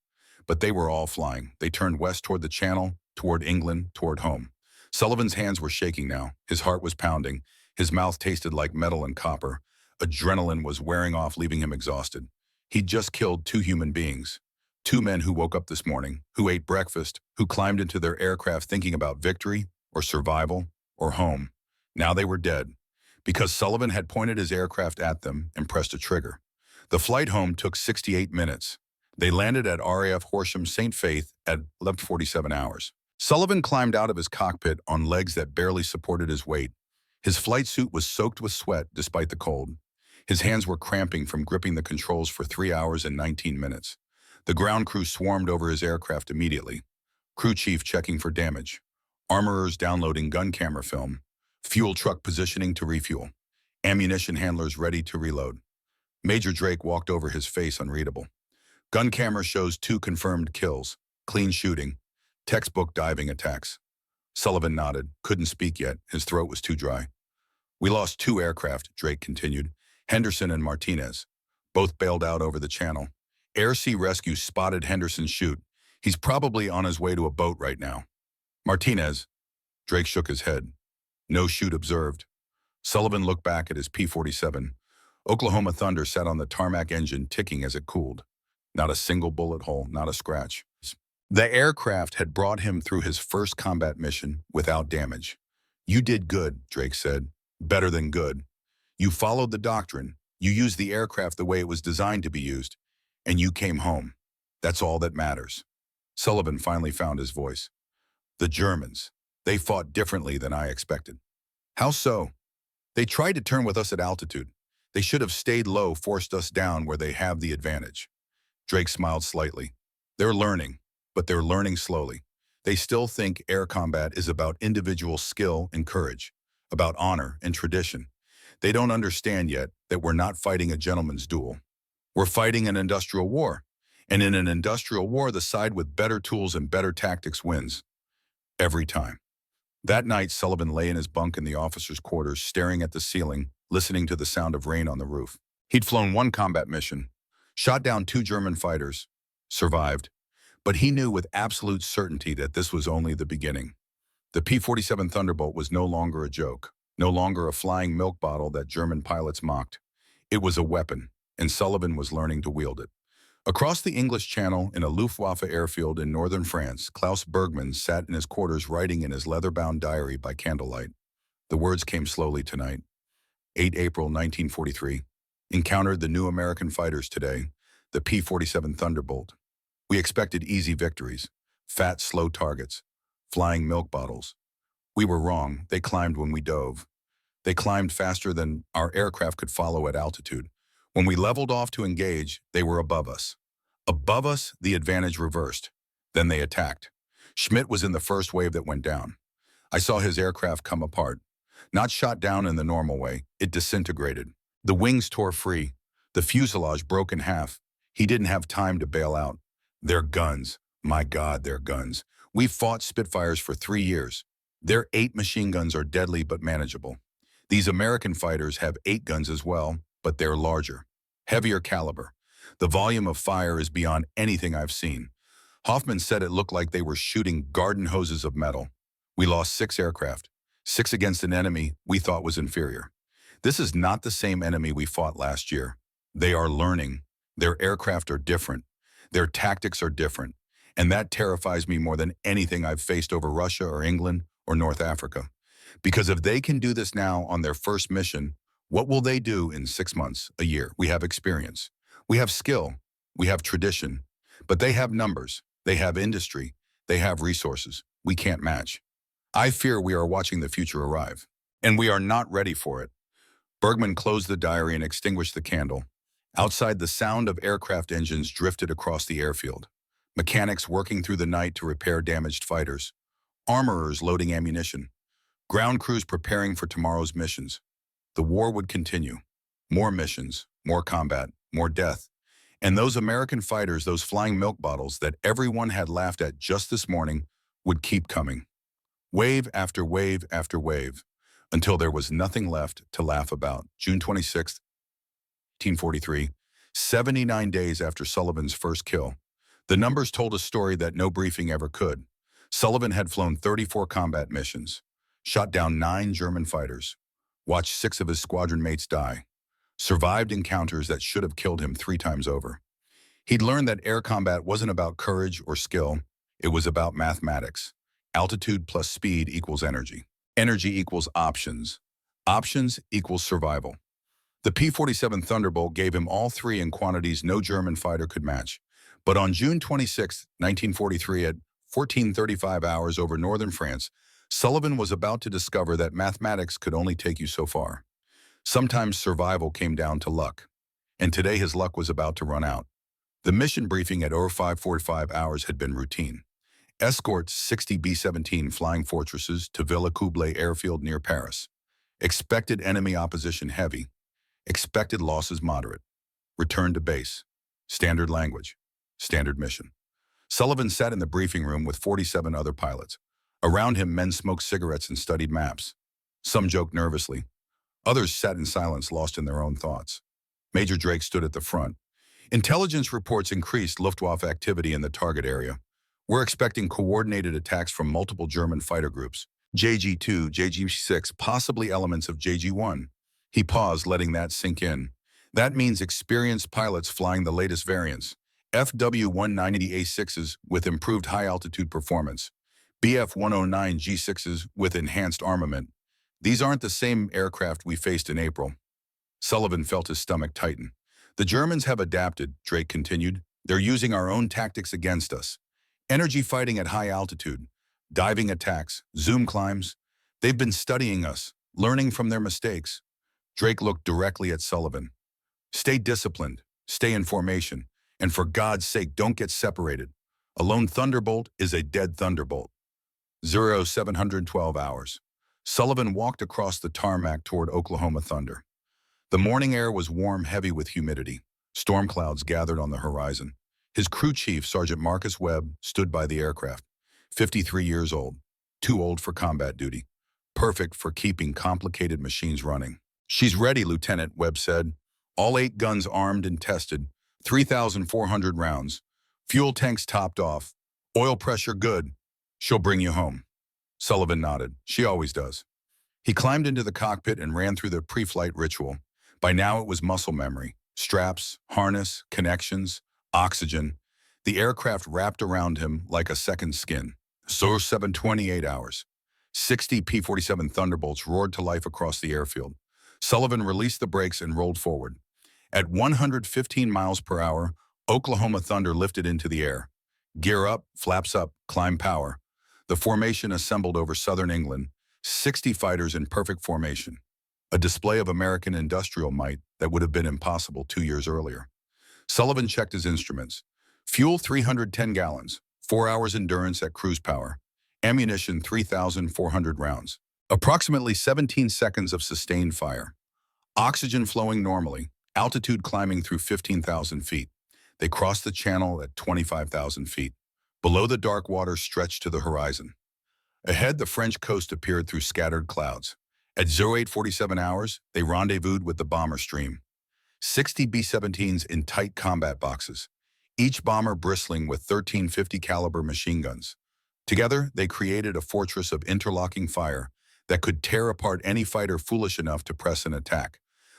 But they were all flying. They turned west toward the Channel, toward England, toward home. Sullivan's hands were shaking now. His heart was pounding. His mouth tasted like metal and copper. Adrenaline was wearing off, leaving him exhausted. He'd just killed 2 human beings. 2 men who woke up this morning, who ate breakfast, who climbed into their aircraft thinking about victory or survival or home. Now they were dead, because Sullivan had pointed his aircraft at them and pressed a trigger. The flight home took 68 minutes. They landed at RAF Horsham St. Faith at 11:47 hours. Sullivan climbed out of his cockpit on legs that barely supported his weight. His flight suit was soaked with sweat despite the cold. His hands were cramping from gripping the controls for 3 hours and 19 minutes. The ground crew swarmed over his aircraft immediately. Crew chief checking for damage. Armorers downloading gun camera film. Fuel truck positioning to refuel. Ammunition handlers ready to reload. Major Drake walked over, his face unreadable. Gun camera shows 2 confirmed kills. Clean shooting. Textbook diving attacks. Sullivan nodded, couldn't speak yet, his throat was too dry. We lost 2 aircraft, Drake continued, Henderson and Martinez. Both bailed out over the channel. Air-Sea Rescue spotted Henderson shoot. He's probably on his way to a boat right now. Martinez. Drake shook his head. No shoot observed. Sullivan looked back at his P-47. Oklahoma Thunder sat on the tarmac engine ticking as it cooled. Not a single bullet hole, not a scratch. The aircraft had brought him through his first combat mission without damage. You did good, Drake said. Better than good. You followed the doctrine. You used the aircraft the way it was designed to be used. And you came home. That's all that matters. Sullivan finally found his voice. The Germans. They fought differently than I expected. How so? They tried to turn with us at altitude. They should have stayed low, forced us down where they have the advantage. Drake smiled slightly. They're learning, but they're learning slowly. They still think air combat is about individual skill and courage, about honor and tradition. They don't understand yet that we're not fighting a gentleman's duel. We're fighting an industrial war. And in an industrial war, the side with better tools and better tactics wins. Every time. That night, Sullivan lay in his bunk in the officers' quarters, staring at the ceiling, listening to the sound of rain on the roof. He'd flown 1 combat mission, shot down 2 German fighters, survived. But he knew with absolute certainty that this was only the beginning. The P-47 Thunderbolt was no longer a joke, no longer a flying milk bottle that German pilots mocked. It was a weapon, and Sullivan was learning to wield it. Across the English Channel, in a Luftwaffe airfield in northern France, Klaus Bergmann sat in his quarters writing in his leather-bound diary by candlelight. The words came slowly tonight. 8 April 1943. Encountered the new American fighters today, the P-47 Thunderbolt. We expected easy victories, fat, slow targets, flying milk bottles. We were wrong. They climbed when we dove. They climbed faster than our aircraft could follow at altitude. When we leveled off to engage, they were above us. Above us, the advantage reversed. Then they attacked. Schmidt was in the first wave that went down. I saw his aircraft come apart. Not shot down in the normal way, it disintegrated. The wings tore free. The fuselage broke in half. He didn't have time to bail out. Their guns. My God, their guns. We've fought Spitfires for 3 years. Their 8 machine guns are deadly but manageable. These American fighters have 8 guns as well, but they're larger, heavier caliber. The volume of fire is beyond anything I've seen. Hoffman said it looked like they were shooting garden hoses of metal. We lost 6 aircraft, 6 against an enemy we thought was inferior. This is not the same enemy we fought last year. They are learning. Their aircraft are different. Their tactics are different. And that terrifies me more than anything I've faced over Russia or England or North Africa. Because if they can do this now on their first mission, what will they do in 6 months, a year? We have experience. We have skill. We have tradition. But they have numbers. They have industry. They have resources. We can't match. I fear we are watching the future arrive. And we are not ready for it. Bergman closed the diary and extinguished the candle. Outside, the sound of aircraft engines drifted across the airfield. Mechanics working through the night to repair damaged fighters. Armorers loading ammunition. Ground crews preparing for tomorrow's missions. The war would continue. More missions, more combat, more death. And those American fighters, those flying milk bottles that everyone had laughed at just this morning, would keep coming. Wave after wave after wave, until there was nothing left to laugh about. June 26, 1943, 79 days after Sullivan's first kill. The numbers told a story that no briefing ever could. Sullivan had flown 34 combat missions, shot down 9 German fighters, watched 6 of his squadron mates die, survived encounters that should have killed him 3 times over. He'd learned that air combat wasn't about courage or skill, it was about mathematics. Altitude plus speed equals energy. Energy equals options. Options equals survival. The P-47 Thunderbolt gave him all 3 in quantities no German fighter could match. But on June 26, 1943, at 14:35 hours over northern France, Sullivan was about to discover that mathematics could only take you so far. Sometimes survival came down to luck. And today his luck was about to run out. The mission briefing at 05:45 hours had been routine. Escort 60 B-17 Flying Fortresses to Villa Coublay airfield near Paris. Expected enemy opposition heavy. Expected losses moderate. Return to base. Standard language. Standard mission. Sullivan sat in the briefing room with 47 other pilots. Around him, men smoked cigarettes and studied maps. Some joked nervously. Others sat in silence, lost in their own thoughts. Major Drake stood at the front. Intelligence reports increased Luftwaffe activity in the target area. We're expecting coordinated attacks from multiple German fighter groups. JG-2, JG-6, possibly elements of JG-1. He paused, letting that sink in. That means experienced pilots flying the latest variants. FW-190A6s with improved high-altitude performance. BF-109 G6s with enhanced armament. These aren't the same aircraft we faced in April. Sullivan felt his stomach tighten. The Germans have adapted, Drake continued. They're using our own tactics against us. Energy fighting at high altitude, diving attacks, zoom climbs. They've been studying us, learning from their mistakes. Drake looked directly at Sullivan. Stay disciplined, stay in formation, and for God's sake, don't get separated. A lone Thunderbolt is a dead Thunderbolt. 0712 hours. Sullivan walked across the tarmac toward Oklahoma Thunder. The morning air was warm, heavy with humidity. Storm clouds gathered on the horizon. His crew chief, Sergeant Marcus Webb, stood by the aircraft. 53 years old, too old for combat duty, perfect for keeping complicated machines running. She's ready, Lieutenant, Webb said. All 8 guns armed and tested, 3,400 rounds. Fuel tanks topped off. Oil pressure good. She'll bring you home. Sullivan nodded. She always does. He climbed into the cockpit and ran through the pre-flight ritual. By now it was muscle memory. Straps, harness, connections, oxygen. The aircraft wrapped around him like a second skin. So 728 hours. 60 P-47 Thunderbolts roared to life across the airfield. Sullivan released the brakes and rolled forward. At 115 miles per hour, Oklahoma Thunder lifted into the air. Gear up, flaps up, climb power. The formation assembled over southern England, 60 fighters in perfect formation. A display of American industrial might that would have been impossible 2 years earlier. Sullivan checked his instruments. Fuel 310 gallons, 4 hours endurance at cruise power. Ammunition 3,400 rounds. Approximately 17 seconds of sustained fire. Oxygen flowing normally, altitude climbing through 15,000 feet. They crossed the channel at 25,000 feet. Below, the dark water stretched to the horizon. Ahead, the French coast appeared through scattered clouds. At 0847 hours, they rendezvoused with the bomber stream. 60 B-17s in tight combat boxes, each bomber bristling with 1350 caliber machine guns. Together, they created a fortress of interlocking fire that could tear apart any fighter foolish enough to press an attack.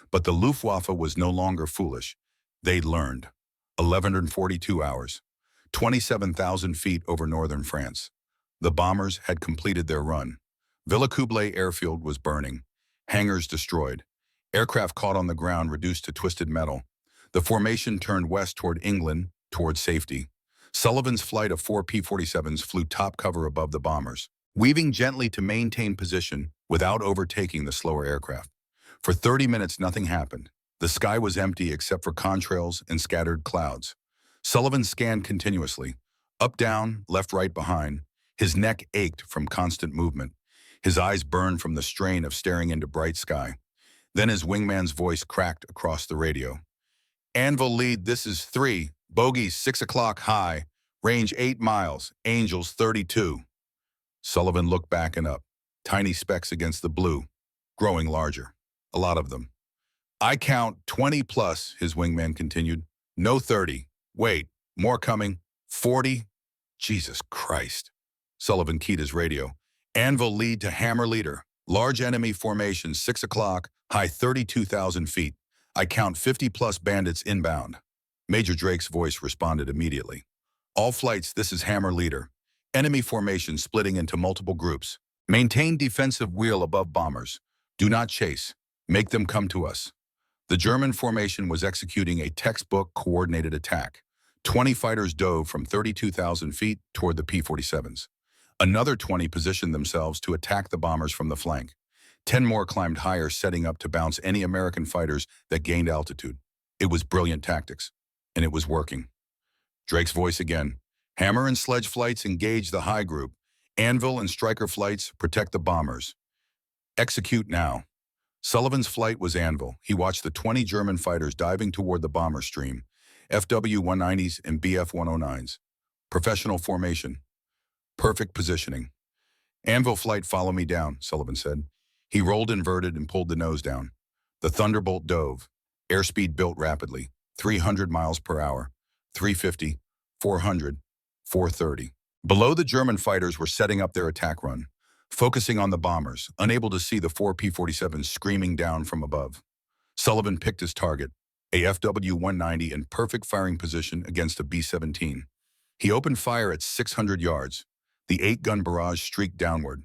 But the Luftwaffe was no longer foolish. They'd learned. 1142 hours, 27,000 feet over northern France. The bombers had completed their run. Villacoublay airfield was burning. Hangars destroyed. Aircraft caught on the ground reduced to twisted metal. The formation turned west toward England, toward safety. Sullivan's flight of 4 P-47s flew top cover above the bombers, weaving gently to maintain position without overtaking the slower aircraft. For 30 minutes, nothing happened. The sky was empty except for contrails and scattered clouds. Sullivan scanned continuously, up, down, left, right, behind. His neck ached from constant movement. His eyes burned from the strain of staring into bright sky. Then his wingman's voice cracked across the radio. Anvil lead, this is 3. Bogey 6 o'clock high. Range 8 miles. Angels 32. Sullivan looked back and up. Tiny specks against the blue, growing larger. A lot of them. I count 20 plus, his wingman continued. No 30. Wait, more coming. 40. Jesus Christ. Sullivan keyed his radio. Anvil lead to hammer leader. Large enemy formation, 6 o'clock, high 32,000 feet. I count 50 plus bandits inbound. Major Drake's voice responded immediately. All flights, this is hammer leader. Enemy formation splitting into multiple groups. Maintain defensive wheel above bombers. Do not chase. Make them come to us. The German formation was executing a textbook coordinated attack. 20 fighters dove from 32,000 feet toward the P-47s. Another 20 positioned themselves to attack the bombers from the flank. 10 more climbed higher, setting up to bounce any American fighters that gained altitude. It was brilliant tactics, and it was working. Drake's voice again. Hammer and sledge flights engage the high group. Anvil and striker flights protect the bombers. Execute now. Sullivan's flight was Anvil. He watched the 20 German fighters diving toward the bomber stream, FW-190s and BF-109s. Professional formation. Perfect positioning. Anvil flight, follow me down, Sullivan said. He rolled inverted and pulled the nose down. The Thunderbolt dove. Airspeed built rapidly. 300 miles per hour. 350, 400, 430. Below, the German fighters were setting up their attack run, focusing on the bombers, unable to see the four P-47s screaming down from above. Sullivan picked his target, a FW-190 in perfect firing position against a B-17. He opened fire at 600 yards. The 8-gun barrage streaked downward.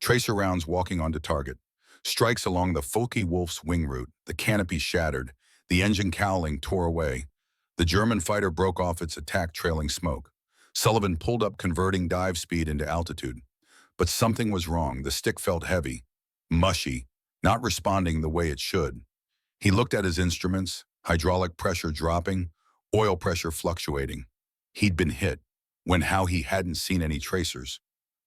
Tracer rounds walking onto target. Strikes along the Focke-Wulf's wing route. The canopy shattered. The engine cowling tore away. The German fighter broke off its attack, trailing smoke. Sullivan pulled up, converting dive speed into altitude. But something was wrong. The stick felt heavy, mushy, not responding the way it should. He looked at his instruments, hydraulic pressure dropping, oil pressure fluctuating. He'd been hit, when how he hadn't seen any tracers.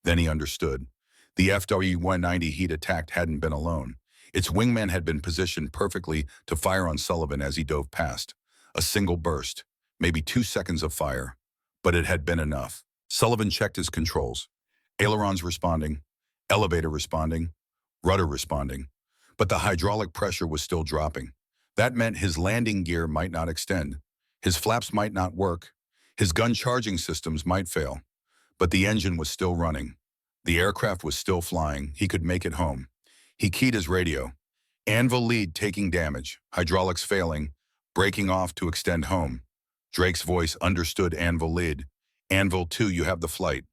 Then he understood. The FW-190 he'd attacked hadn't been alone. Its wingman had been positioned perfectly to fire on Sullivan as he dove past. A single burst, maybe 2 seconds of fire. But it had been enough. Sullivan checked his controls. Ailerons responding, elevator responding, rudder responding. But the hydraulic pressure was still dropping. That meant his landing gear might not extend. His flaps might not work. His gun charging systems might fail. But the engine was still running. The aircraft was still flying. He could make it home. He keyed his radio. Anvil lead taking damage, hydraulics failing, breaking off to extend home. Drake's voice understood Anvil lead. Anvil 2, you have the flight.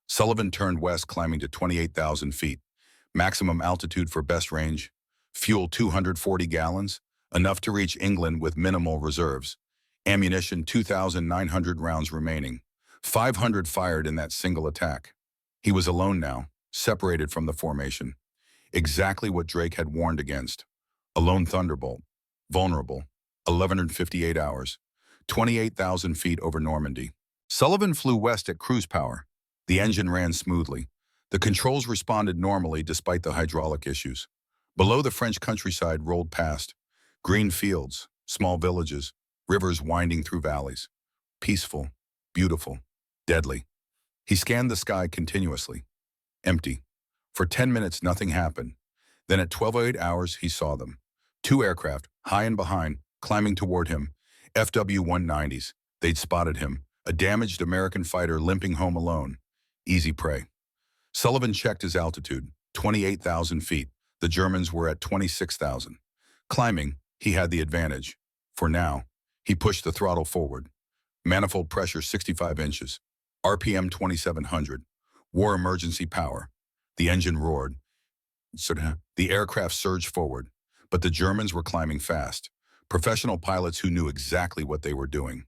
Sullivan turned west, climbing to 28,000 feet. Maximum altitude for best range. Fuel 240 gallons, enough to reach England with minimal reserves. Ammunition 2,900 rounds remaining. 500 fired in that single attack. He was alone now, separated from the formation. Exactly what Drake had warned against. A lone Thunderbolt. Vulnerable. 1,158 hours. 28,000 feet over Normandy. Sullivan flew west at cruise power. The engine ran smoothly. The controls responded normally despite the hydraulic issues. Below, the French countryside rolled past. Green fields, small villages, rivers winding through valleys. Peaceful, beautiful, deadly. He scanned the sky continuously. Empty. For 10 minutes, nothing happened. Then at 12:08 hours, he saw them. 2 aircraft, high and behind, climbing toward him. FW-190s. They'd spotted him. A damaged American fighter limping home alone. Easy prey. Sullivan checked his altitude. 28,000 feet. The Germans were at 26,000. Climbing, he had the advantage. For now, he pushed the throttle forward. Manifold pressure 65 inches. RPM 2,700. War emergency power. The engine roared. The aircraft surged forward, but the Germans were climbing fast. Professional pilots who knew exactly what they were doing.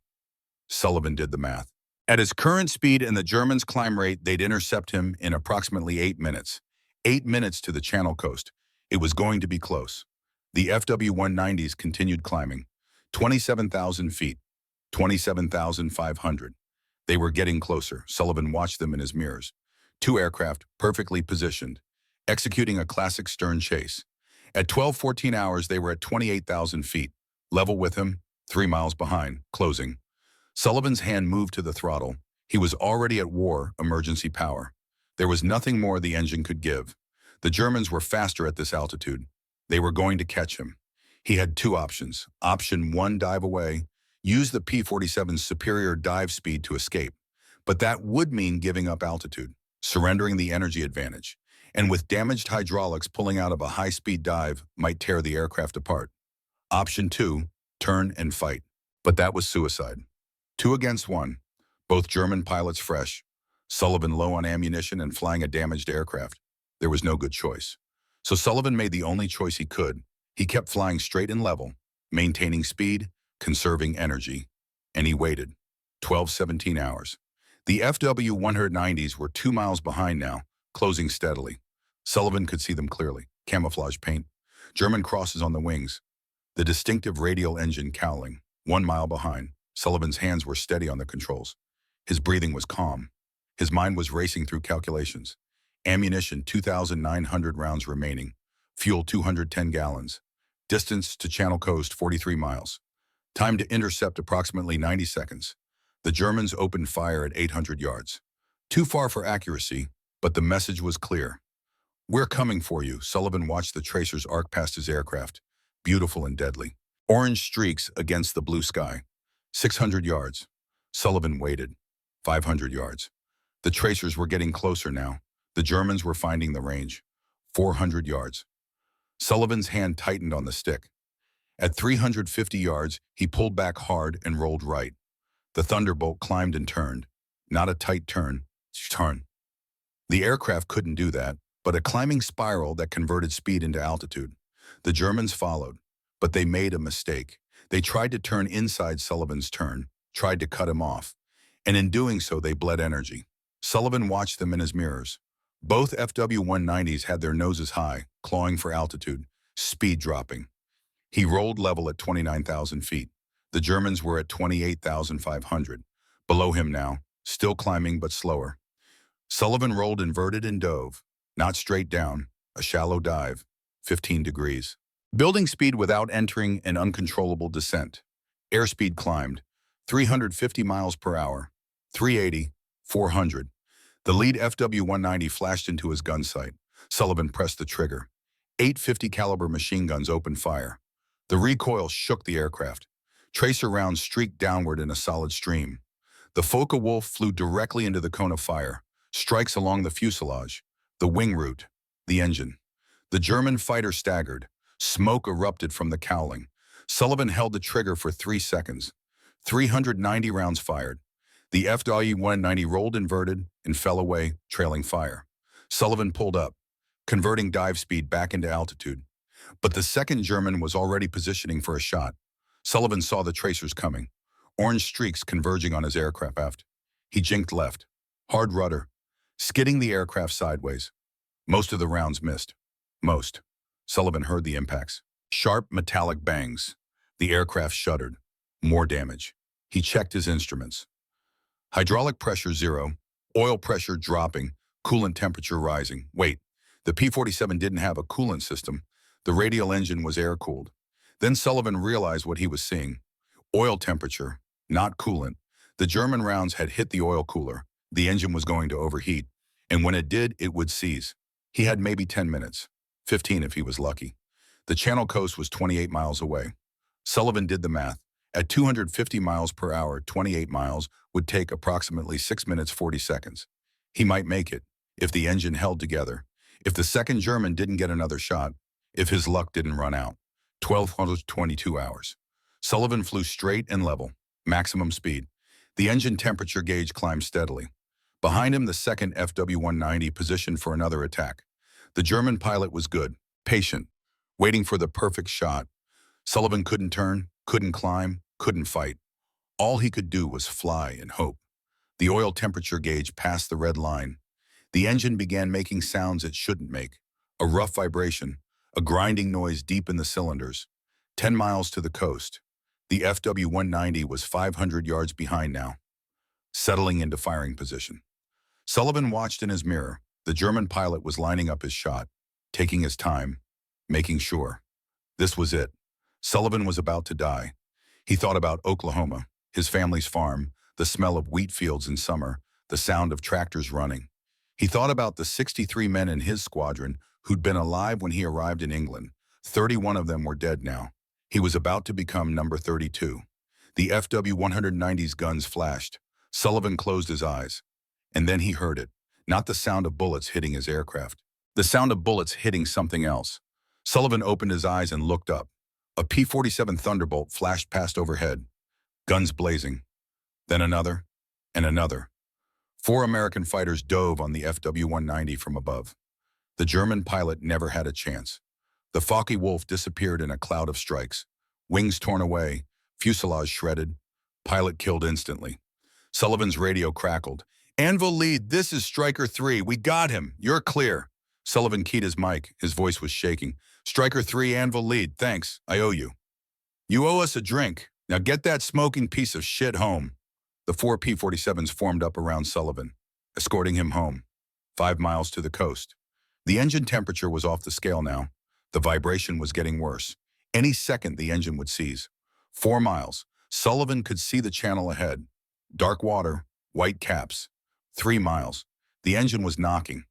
Sullivan did the math. At his current speed and the Germans' climb rate, they'd intercept him in approximately 8 minutes. 8 minutes to the Channel coast. It was going to be close. The FW-190s continued climbing. 27,000 feet. 27,500. They were getting closer. Sullivan watched them in his mirrors. 2 aircraft, perfectly positioned, executing a classic stern chase. At 12:14 hours, they were at 28,000 feet. Level with him, 3 miles behind, closing. Sullivan's hand moved to the throttle. He was already at war emergency power. There was nothing more the engine could give. The Germans were faster at this altitude. They were going to catch him. He had 2 options. Option 1, dive away. Use the P-47's superior dive speed to escape. But that would mean giving up altitude, surrendering the energy advantage. And with damaged hydraulics, pulling out of a high-speed dive might tear the aircraft apart. Option 2, turn and fight. But that was suicide. 2 against 1. Both German pilots fresh. Sullivan low on ammunition and flying a damaged aircraft. There was no good choice. So Sullivan made the only choice he could. He kept flying straight and level, maintaining speed, conserving energy. And he waited. 12-17 hours. The FW-190s were 2 miles behind now, closing steadily. Sullivan could see them clearly. Camouflage paint. German crosses on the wings. The distinctive radial engine cowling. 1 mile behind. Sullivan's hands were steady on the controls. His breathing was calm. His mind was racing through calculations. Ammunition 2,900 rounds remaining. Fuel 210 gallons. Distance to Channel coast 43 miles. Time to intercept approximately 90 seconds. The Germans opened fire at 800 yards. Too far for accuracy, but the message was clear. "We're coming for you." Sullivan watched the tracers arc past his aircraft, beautiful and deadly. Orange streaks against the blue sky. 600 yards. Sullivan waited. 500 yards. The tracers were getting closer now. The Germans were finding the range. 400 yards. Sullivan's hand tightened on the stick. At 350 yards, he pulled back hard and rolled right. The Thunderbolt climbed and turned. Not a tight turn. Turn. The aircraft couldn't do that, but a climbing spiral that converted speed into altitude. The Germans followed, but they made a mistake. They tried to turn inside Sullivan's turn, tried to cut him off, and in doing so they bled energy. Sullivan watched them in his mirrors. Both FW-190s had their noses high, clawing for altitude, speed dropping. He rolled level at 29,000 feet. The Germans were at 28,500. Below him now, still climbing but slower. Sullivan rolled inverted and dove, not straight down, a shallow dive, 15 degrees. Building speed without entering an uncontrollable descent. Airspeed climbed, 350 miles per hour, 380, 400. The lead FW-190 flashed into his gun sight. Sullivan pressed the trigger. 850 caliber machine guns opened fire. The recoil shook the aircraft. Tracer rounds streaked downward in a solid stream. The Focke-Wulf flew directly into the cone of fire. Strikes along the fuselage, the wing root, the engine. The German fighter staggered. Smoke erupted from the cowling. Sullivan held the trigger for 3 seconds. 390 rounds fired. The FW-190 rolled inverted and fell away, trailing fire. Sullivan pulled up, converting dive speed back into altitude. But the second German was already positioning for a shot. Sullivan saw the tracers coming, orange streaks converging on his aircraft aft. He jinked left, hard rudder, skidding the aircraft sideways. Most of the rounds missed. Most. Sullivan heard the impacts. Sharp metallic bangs. The aircraft shuddered. More damage. He checked his instruments. Hydraulic pressure 0, oil pressure dropping, coolant temperature rising. Wait, the P-47 didn't have a coolant system. The radial engine was air-cooled. Then Sullivan realized what he was seeing. Oil temperature, not coolant. The German rounds had hit the oil cooler. The engine was going to overheat, and when it did, it would seize. He had maybe 10 minutes, 15 if he was lucky. The Channel coast was 28 miles away. Sullivan did the math. At 250 miles per hour, 28 miles would take approximately 6 minutes 40 seconds. He might make it, if the engine held together, if the second German didn't get another shot, if his luck didn't run out. 1,222 hours. Sullivan flew straight and level, maximum speed. The engine temperature gauge climbed steadily. Behind him, the second FW-190 positioned for another attack. The German pilot was good, patient, waiting for the perfect shot. Sullivan couldn't turn, couldn't climb, couldn't fight. All he could do was fly and hope. The oil temperature gauge passed the red line. The engine began making sounds it shouldn't make. A rough vibration, a grinding noise deep in the cylinders. 10 miles to the coast. The FW-190 was 500 yards behind now, settling into firing position. Sullivan watched in his mirror. The German pilot was lining up his shot, taking his time, making sure. This was it. Sullivan was about to die. He thought about Oklahoma, his family's farm, the smell of wheat fields in summer, the sound of tractors running. He thought about the 63 men in his squadron who'd been alive when he arrived in England. 31 of them were dead now. He was about to become number 32. The FW-190's guns flashed. Sullivan closed his eyes. And then he heard it. Not the sound of bullets hitting his aircraft. The sound of bullets hitting something else. Sullivan opened his eyes and looked up. A P-47 Thunderbolt flashed past overhead. Guns blazing. Then another, and another. 4 American fighters dove on the FW-190 from above. The German pilot never had a chance. The Focke-Wulf disappeared in a cloud of strikes. Wings torn away, fuselage shredded, pilot killed instantly. Sullivan's radio crackled. "Anvil lead, this is Striker 3. We got him. You're clear." Sullivan keyed his mic. His voice was shaking. "Striker 3, Anvil lead. Thanks. I owe you." "You owe us a drink. Now get that smoking piece of shit home." The 4 P-47s formed up around Sullivan, escorting him home, 5 miles to the coast. The engine temperature was off the scale now. The vibration was getting worse. Any second the engine would seize. 4 miles. Sullivan could see the channel ahead. Dark water, white caps. 3 miles. The engine was knocking.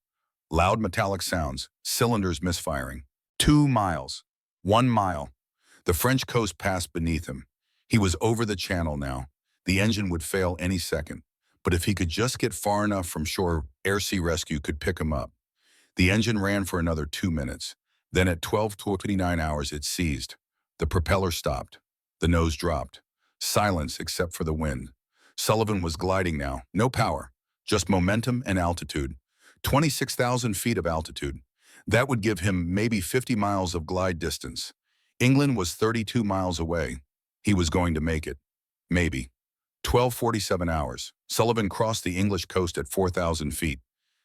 Loud metallic sounds, cylinders misfiring. 2 miles. 1 mile. The French coast passed beneath him. He was over the channel now. The engine would fail any second. But if he could just get far enough from shore, air-sea rescue could pick him up. The engine ran for another 2 minutes. Then at 12:29 hours, it seized. The propeller stopped. The nose dropped. Silence except for the wind. Sullivan was gliding now. No power. Just momentum and altitude. 26,000 feet of altitude. That would give him maybe 50 miles of glide distance. England was 32 miles away. He was going to make it. Maybe. 12:47 hours. Sullivan crossed the English coast at 4,000 feet.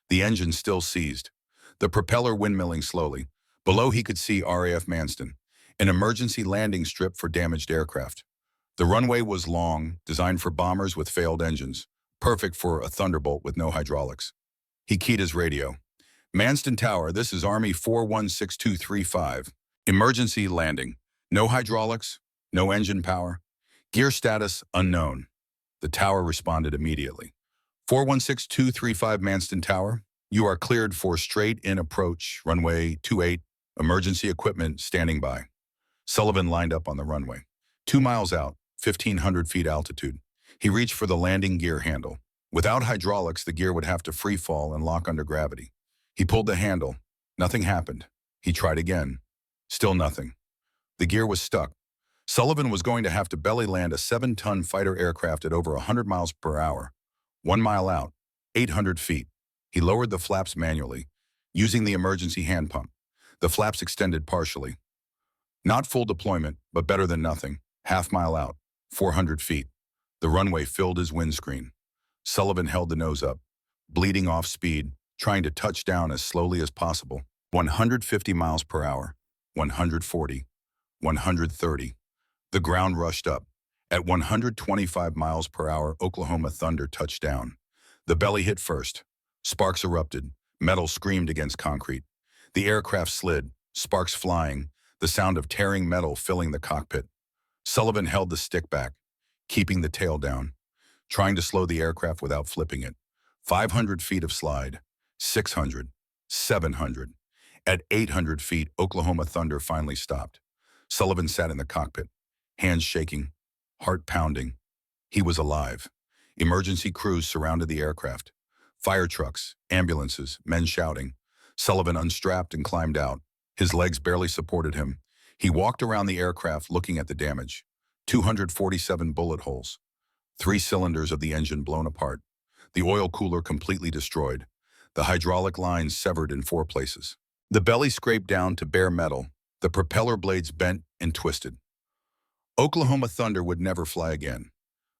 The engine still seized. The propeller windmilling slowly. Below he could see RAF Manston, an emergency landing strip for damaged aircraft. The runway was long, designed for bombers with failed engines, perfect for a Thunderbolt with no hydraulics. He keyed his radio. Manston Tower, this is Army 416235. Emergency landing. No hydraulics, no engine power. Gear status unknown. The tower responded immediately. 416235 Manston Tower, you are cleared for straight-in approach, runway 28, emergency equipment standing by. Sullivan lined up on the runway. 2 miles out, 1,500 feet altitude. He reached for the landing gear handle. Without hydraulics, the gear would have to free fall and lock under gravity. He pulled the handle. Nothing happened. He tried again. Still nothing. The gear was stuck. Sullivan was going to have to belly land a 7-ton fighter aircraft at over 100 miles per hour. 1 mile out, 800 feet. He lowered the flaps manually, using the emergency hand pump. The flaps extended partially. Not full deployment, but better than nothing. Half mile out, 400 feet. The runway filled his windscreen. Sullivan held the nose up, bleeding off speed, trying to touch down as slowly as possible. 150 miles per hour, 140, 130. The ground rushed up. At 125 miles per hour, Oklahoma Thunder touched down. The belly hit first. Sparks erupted. Metal screamed against concrete. The aircraft slid, sparks flying, the sound of tearing metal filling the cockpit. Sullivan held the stick back, keeping the tail down, trying to slow the aircraft without flipping it. 500 feet of slide, 600, 700. At 800 feet, Oklahoma Thunder finally stopped. Sullivan sat in the cockpit, hands shaking, heart pounding. He was alive. Emergency crews surrounded the aircraft. Fire trucks, ambulances, men shouting. Sullivan unstrapped and climbed out. His legs barely supported him. He walked around the aircraft looking at the damage. 247 bullet holes. 3 cylinders of the engine blown apart. The oil cooler completely destroyed. The hydraulic lines severed in 4 places. The belly scraped down to bare metal. The propeller blades bent and twisted. Oklahoma Thunder would never fly again.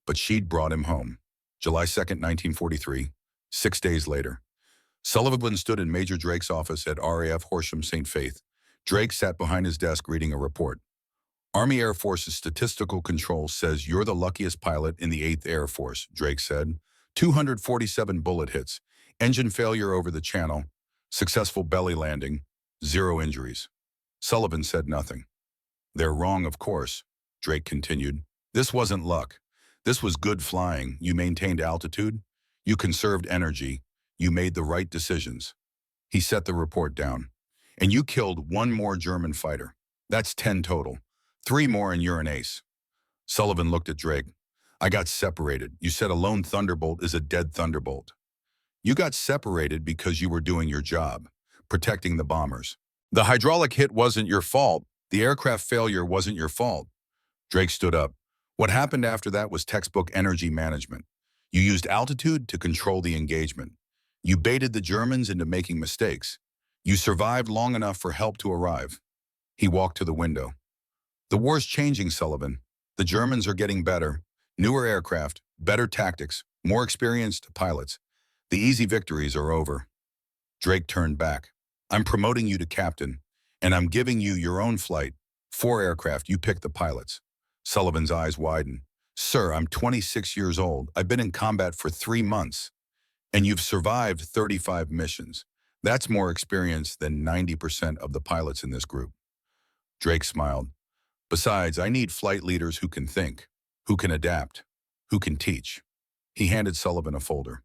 But she'd brought him home. July 2nd, 1943, 6 days later. Sullivan stood in Major Drake's office at RAF Horsham St. Faith. Drake sat behind his desk reading a report. Army Air Force's Statistical Control says you're the luckiest pilot in the 8th Air Force, Drake said. 247 bullet hits, engine failure over the channel, successful belly landing, 0 injuries. Sullivan said nothing. They're wrong, of course, Drake continued. This wasn't luck. This was good flying. You maintained altitude. You conserved energy. You made the right decisions. He set the report down. And you killed 1 more German fighter. That's 10 total. 3 more and you're an ace. Sullivan looked at Drake. I got separated. You said a lone Thunderbolt is a dead Thunderbolt. You got separated because you were doing your job, protecting the bombers. The hydraulic hit wasn't your fault. The aircraft failure wasn't your fault. Drake stood up. What happened after that was textbook energy management. You used altitude to control the engagement. You baited the Germans into making mistakes. You survived long enough for help to arrive. He walked to the window. The war's changing, Sullivan. The Germans are getting better. Newer aircraft, better tactics, more experienced pilots. The easy victories are over. Drake turned back. I'm promoting you to captain, and I'm giving you your own flight. 4 aircraft, you pick the pilots. Sullivan's eyes widened. Sir, I'm 26 years old. I've been in combat for 3 months. And you've survived 35 missions. That's more experience than 90% of the pilots in this group. Drake smiled. Besides, I need flight leaders who can think, who can adapt, who can teach. He handed Sullivan a folder.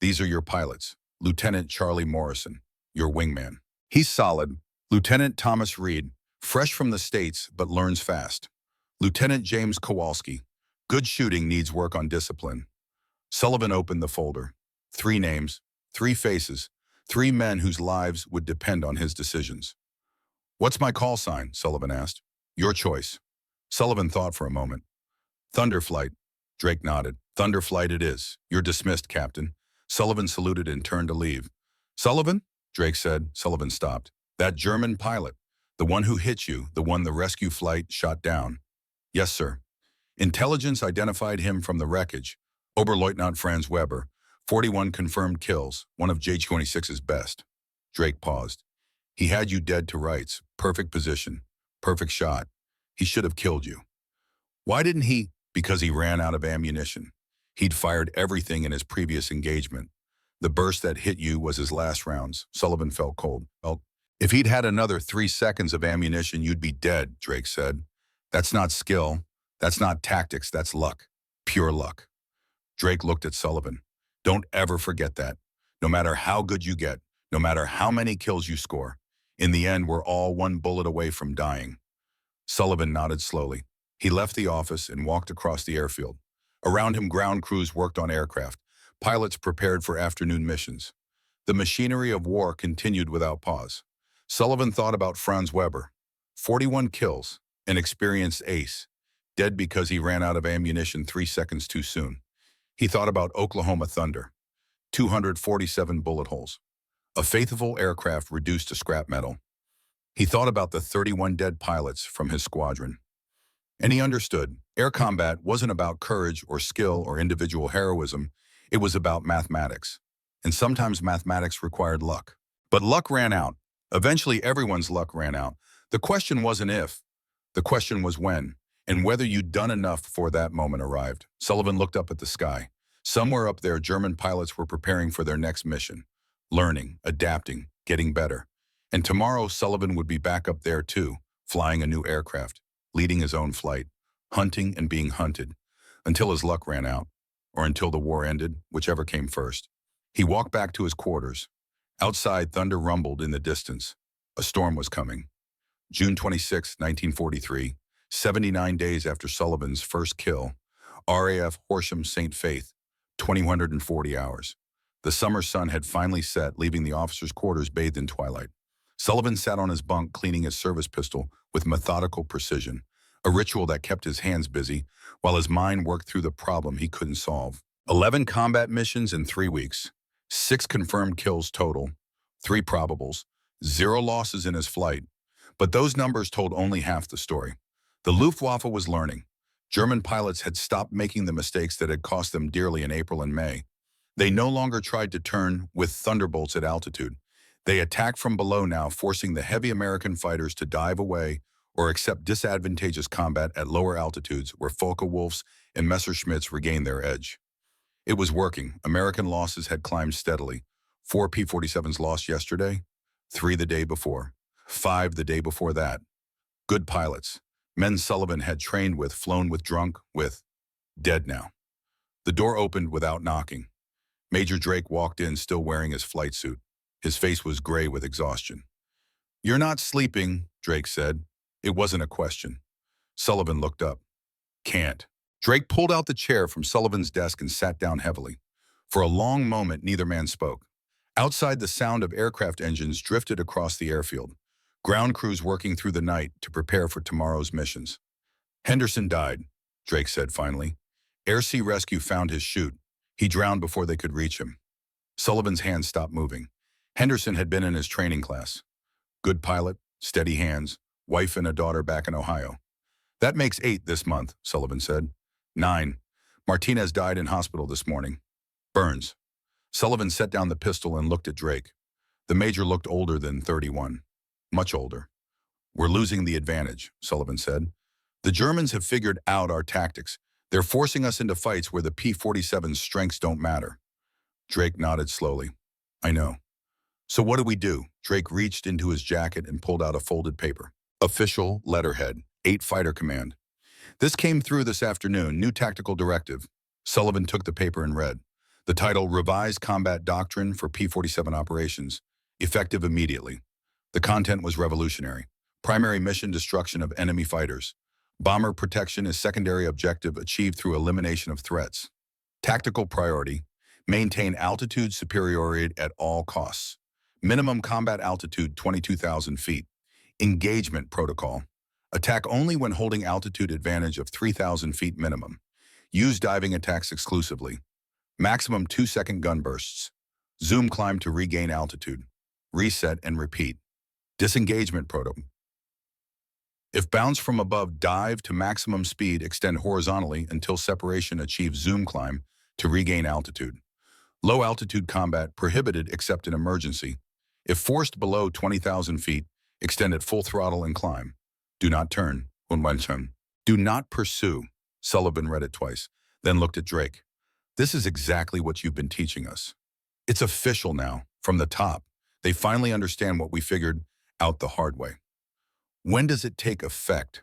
These are your pilots. Lieutenant Charlie Morrison, your wingman. He's solid. Lieutenant Thomas Reed, fresh from the States but learns fast. Lieutenant James Kowalski, good shooting, needs work on discipline. Sullivan opened the folder. 3 names, 3 faces, 3 men whose lives would depend on his decisions. What's my call sign? Sullivan asked. Your choice. Sullivan thought for a moment. Thunderflight. Drake nodded. Thunderflight it is. You're dismissed, Captain. Sullivan saluted and turned to leave. Sullivan? Drake said. Sullivan stopped. That German pilot. The one who hit you, the one the rescue flight shot down. Yes, sir. Intelligence identified him from the wreckage. Oberleutnant Franz Weber. 41 confirmed kills, one of J-26's best. Drake paused. He had you dead to rights. Perfect position. Perfect shot. He should have killed you. Why didn't he? Because he ran out of ammunition. He'd fired everything in his previous engagement. The burst that hit you was his last rounds. Sullivan felt cold. Well, if he'd had another 3 seconds of ammunition, you'd be dead, Drake said. That's not skill. That's not tactics. That's luck. Pure luck. Drake looked at Sullivan. Don't ever forget that. No matter how good you get, no matter how many kills you score, in the end, we're all 1 bullet away from dying. Sullivan nodded slowly. He left the office and walked across the airfield. Around him, ground crews worked on aircraft. Pilots prepared for afternoon missions. The machinery of war continued without pause. Sullivan thought about Franz Weber. 41 kills, an experienced ace, dead because he ran out of ammunition 3 seconds too soon. He thought about Oklahoma Thunder. 247 bullet holes. A faithful aircraft reduced to scrap metal. He thought about the 31 dead pilots from his squadron. And he understood, air combat wasn't about courage or skill or individual heroism. It was about mathematics. And sometimes mathematics required luck. But luck ran out. Eventually, everyone's luck ran out. The question wasn't if. The question was when, and whether you'd done enough before that moment arrived. Sullivan looked up at the sky. Somewhere up there, German pilots were preparing for their next mission. Learning, adapting, getting better. And tomorrow, Sullivan would be back up there too, flying a new aircraft, leading his own flight, hunting and being hunted, until his luck ran out, or until the war ended, whichever came first. He walked back to his quarters. Outside, thunder rumbled in the distance. A storm was coming. June 26, 1943, 79 days after Sullivan's first kill, RAF Horsham St. Faith, 2,140 hours. The summer sun had finally set, leaving the officers' quarters bathed in twilight. Sullivan sat on his bunk cleaning his service pistol with methodical precision, a ritual that kept his hands busy while his mind worked through the problem he couldn't solve. 11 combat missions in 3 weeks, 6 confirmed kills total, 3 probables, 0 losses in his flight. But those numbers told only half the story. The Luftwaffe was learning. German pilots had stopped making the mistakes that had cost them dearly in April and May. They no longer tried to turn with Thunderbolts at altitude. They attacked from below now, forcing the heavy American fighters to dive away or accept disadvantageous combat at lower altitudes where Focke-Wulfs and Messerschmitts regained their edge. It was working. American losses had climbed steadily. 4 P-47s lost yesterday, 3 the day before, 5 the day before that. Good pilots. Men Sullivan had trained with, flown with, drunk with, dead now. The door opened without knocking. Major Drake walked in, still wearing his flight suit. His face was gray with exhaustion. "You're not sleeping," Drake said. It wasn't a question. Sullivan looked up. "Can't." Drake pulled out the chair from Sullivan's desk and sat down heavily. For a long moment, neither man spoke. Outside, the sound of aircraft engines drifted across the airfield. Ground crews working through the night to prepare for tomorrow's missions. "Henderson died," Drake said finally. Air Sea Rescue found his chute. He drowned before they could reach him. Sullivan's hands stopped moving. Henderson had been in his training class. Good pilot, steady hands, wife and a daughter back in Ohio. "That makes 8 this month," Sullivan said. 9. Martinez died in hospital this morning. Burns. Sullivan set down the pistol and looked at Drake. The major looked older than 31. Much older. "We're losing the advantage," Sullivan said. "The Germans have figured out our tactics. They're forcing us into fights where the P-47's strengths don't matter." Drake nodded slowly. "I know." "So what do we do?" Drake reached into his jacket and pulled out a folded paper. Official letterhead, 8 Fighter Command. "This came through this afternoon, new tactical directive. Sullivan took the paper and read. The title, Revised Combat Doctrine for P-47 Operations, effective immediately. The content was revolutionary. Primary mission, destruction of enemy fighters. Bomber protection is secondary objective achieved through elimination of threats. Tactical priority, maintain altitude superiority at all costs. Minimum combat altitude 22,000 feet. Engagement protocol, attack only when holding altitude advantage of 3,000 feet minimum. Use diving attacks exclusively. Maximum 2-second gun bursts. Zoom climb to regain altitude. Reset and repeat. Disengagement protocol. If bounced from above, dive to maximum speed, extend horizontally until separation, achieve zoom climb to regain altitude. Low altitude combat prohibited except in emergency. If forced below 20,000 feet, extend at full throttle and climb. Do not turn. Do not pursue. Sullivan read it twice, then looked at Drake. This is exactly what you've been teaching us. It's official now, from the top. They finally understand what we figured out the hard way. When does it take effect?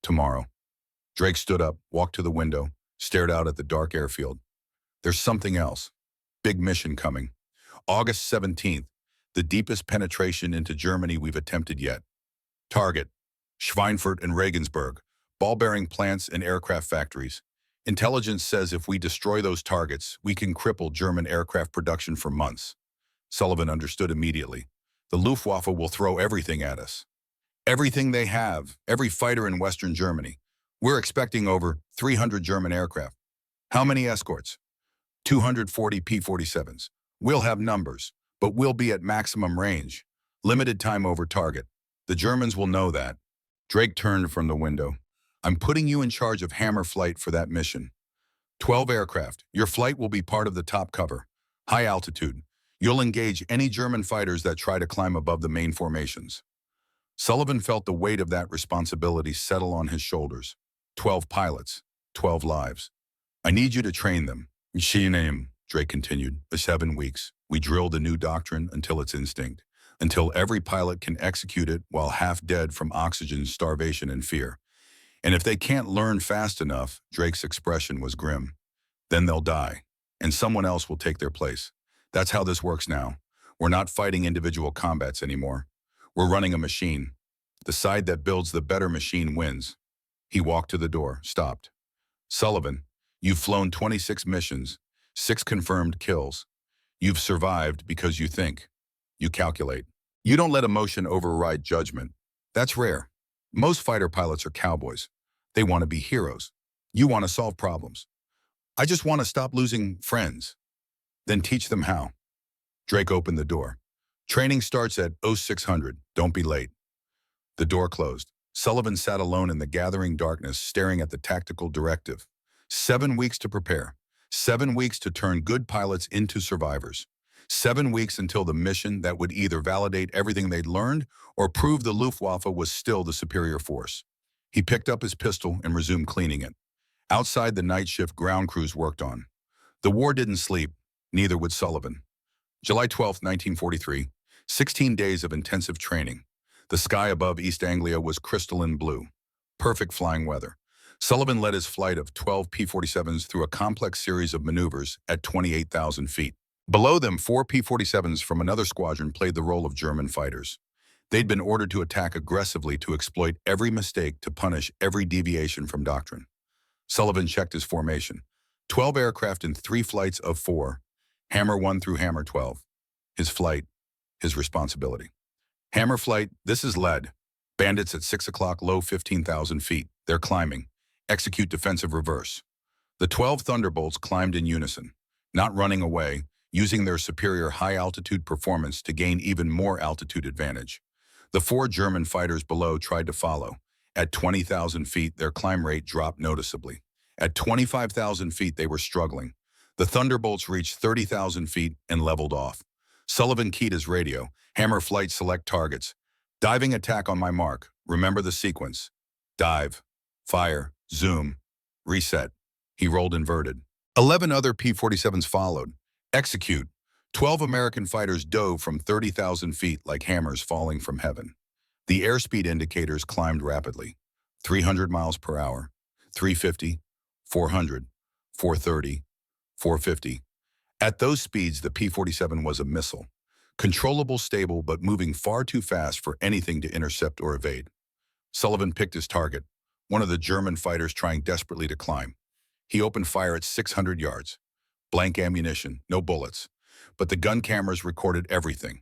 Tomorrow. Drake stood up, walked to the window, stared out at the dark airfield. There's something else. Big mission coming. August 17th, the deepest penetration into Germany we've attempted yet. Target, Schweinfurt and Regensburg, ball-bearing plants and aircraft factories. Intelligence says if we destroy those targets, we can cripple German aircraft production for months. Sullivan understood immediately. The Luftwaffe will throw everything at us. Everything they have, every fighter in Western Germany. We're expecting over 300 German aircraft. How many escorts? 240 P-47s. We'll have numbers, but we'll be at maximum range. Limited time over target. The Germans will know that. Drake turned from the window. I'm putting you in charge of Hammer flight for that mission. 12 aircraft. Your flight will be part of the top cover. High altitude. You'll engage any German fighters that try to climb above the main formations. Sullivan felt the weight of that responsibility settle on his shoulders. 12 pilots. 12 lives. I need you to train them. Name, Drake continued. For 7 weeks, we drill the new doctrine until it's instinct. Until every pilot can execute it while half dead from oxygen starvation and fear. And if they can't learn fast enough, Drake's expression was grim, then they'll die, and someone else will take their place. That's how this works now. We're not fighting individual combats anymore. We're running a machine. The side that builds the better machine wins. He walked to the door, stopped. Sullivan, you've flown 26 missions, 6 confirmed kills. You've survived because you think. You calculate. You don't let emotion override judgment. That's rare. Most fighter pilots are cowboys. They want to be heroes. You want to solve problems. I just want to stop losing friends. Then teach them how. Drake opened the door. Training starts at 0600. Don't be late. The door closed. Sullivan sat alone in the gathering darkness, staring at the tactical directive. 7 weeks to prepare. 7 weeks to turn good pilots into survivors. 7 weeks until the mission that would either validate everything they'd learned or prove the Luftwaffe was still the superior force. He picked up his pistol and resumed cleaning it. Outside, the night shift ground crews worked on. The war didn't sleep, neither would Sullivan. July 12, 1943, 16 days of intensive training. The sky above East Anglia was crystalline blue. Perfect flying weather. Sullivan led his flight of 12 P-47s through a complex series of maneuvers at 28,000 feet. Below them, 4 P-47s from another squadron played the role of German fighters. They'd been ordered to attack aggressively to exploit every mistake, to punish every deviation from doctrine. Sullivan checked his formation. 12 aircraft in 3 flights of 4. Hammer 1 through Hammer 12. His flight, his responsibility. Hammer flight, this is lead. Bandits at 6 o'clock, low 15,000 feet. They're climbing. Execute defensive reverse. The 12 Thunderbolts climbed in unison, not running away, using their superior high-altitude performance to gain even more altitude advantage. The 4 German fighters below tried to follow. At 20,000 feet, their climb rate dropped noticeably. At 25,000 feet, they were struggling. The Thunderbolts reached 30,000 feet and leveled off. Sullivan keyed his radio. Hammer flight, select targets. Diving attack on my mark. Remember the sequence. Dive. Fire. Zoom. Reset. He rolled inverted. 11 other P-47s followed. Execute. 12 American fighters dove from 30,000 feet like hammers falling from heaven. The airspeed indicators climbed rapidly. 300 miles per hour. 350. 400. 430, 450. At those speeds, the P-47 was a missile. Controllable, stable, but moving far too fast for anything to intercept or evade. Sullivan picked his target, one of the German fighters trying desperately to climb. He opened fire at 600 yards. Blank ammunition, no bullets. But the gun cameras recorded everything.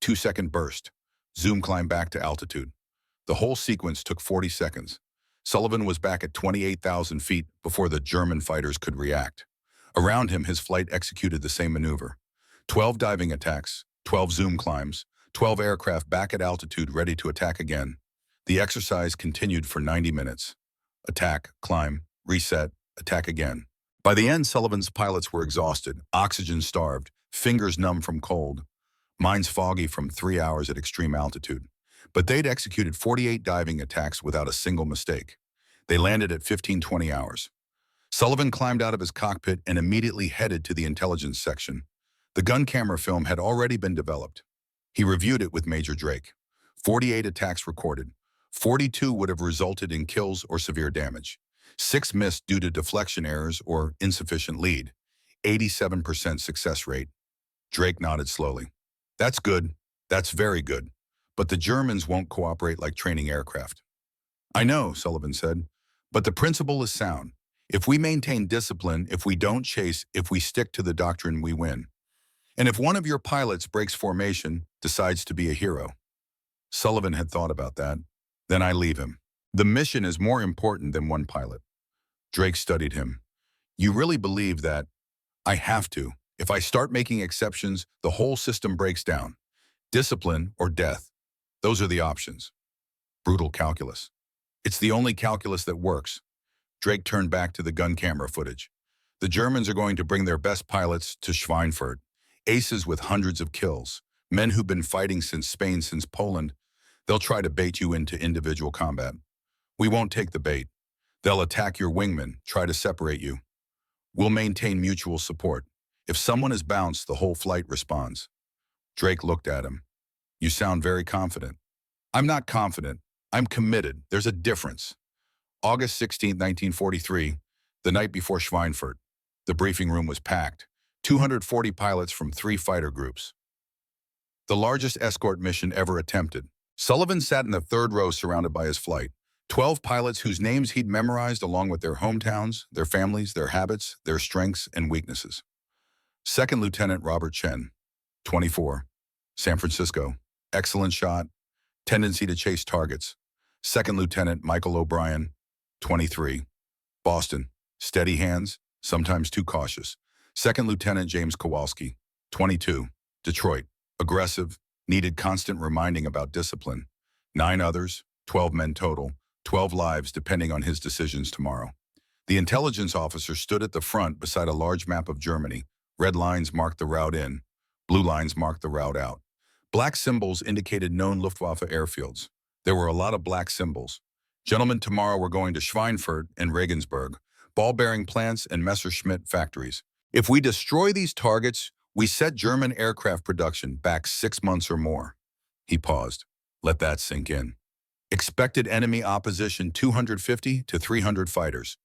2-second burst. Zoom climb back to altitude. The whole sequence took 40 seconds. Sullivan was back at 28,000 feet before the German fighters could react. Around him, his flight executed the same maneuver. 12 diving attacks, 12 zoom climbs, 12 aircraft back at altitude ready to attack again. The exercise continued for 90 minutes. Attack, climb, reset, attack again. By the end, Sullivan's pilots were exhausted, oxygen-starved, fingers numb from cold, minds foggy from 3 hours at extreme altitude. But they'd executed 48 diving attacks without a single mistake. They landed at 15-20 hours. Sullivan climbed out of his cockpit and immediately headed to the intelligence section. The gun camera film had already been developed. He reviewed it with Major Drake. 48 attacks recorded. 42 would have resulted in kills or severe damage. 6 missed due to deflection errors or insufficient lead. 87% success rate. Drake nodded slowly. That's good. That's very good. But the Germans won't cooperate like training aircraft. I know, Sullivan said, but the principle is sound. If we maintain discipline, if we don't chase, if we stick to the doctrine, we win. And if one of your pilots breaks formation, decides to be a hero. Sullivan had thought about that. Then I leave him. The mission is more important than one pilot. Drake studied him. You really believe that? I have to. If I start making exceptions, the whole system breaks down. Discipline or death. Those are the options. Brutal calculus. It's the only calculus that works. Drake turned back to the gun camera footage. The Germans are going to bring their best pilots to Schweinfurt. Aces with hundreds of kills. Men who've been fighting since Spain, since Poland. They'll try to bait you into individual combat. We won't take the bait. They'll attack your wingmen, try to separate you. We'll maintain mutual support. If someone is bounced, the whole flight responds. Drake looked at him. You sound very confident. I'm not confident. I'm committed. There's a difference. August 16, 1943, the night before Schweinfurt. The briefing room was packed. 240 pilots from 3 fighter groups. The largest escort mission ever attempted. Sullivan sat in the 3rd row surrounded by his flight. 12 pilots whose names he'd memorized along with their hometowns, their families, their habits, their strengths and weaknesses. 2nd Lieutenant Robert Chen, 24, San Francisco, excellent shot, tendency to chase targets. 2nd Lieutenant Michael O'Brien, 23, Boston, steady hands, sometimes too cautious. 2nd Lieutenant James Kowalski, 22, Detroit, aggressive, needed constant reminding about discipline. 9 others, 12 men total, 12 lives depending on his decisions tomorrow. The intelligence officer stood at the front beside a large map of Germany. Red lines marked the route in, blue lines marked the route out. Black symbols indicated known Luftwaffe airfields. There were a lot of black symbols. Gentlemen, tomorrow we're going to Schweinfurt and Regensburg, ball-bearing plants and Messerschmitt factories. If we destroy these targets, we set German aircraft production back 6 months or more. He paused. Let that sink in. Expected enemy opposition 250 to 300 fighters.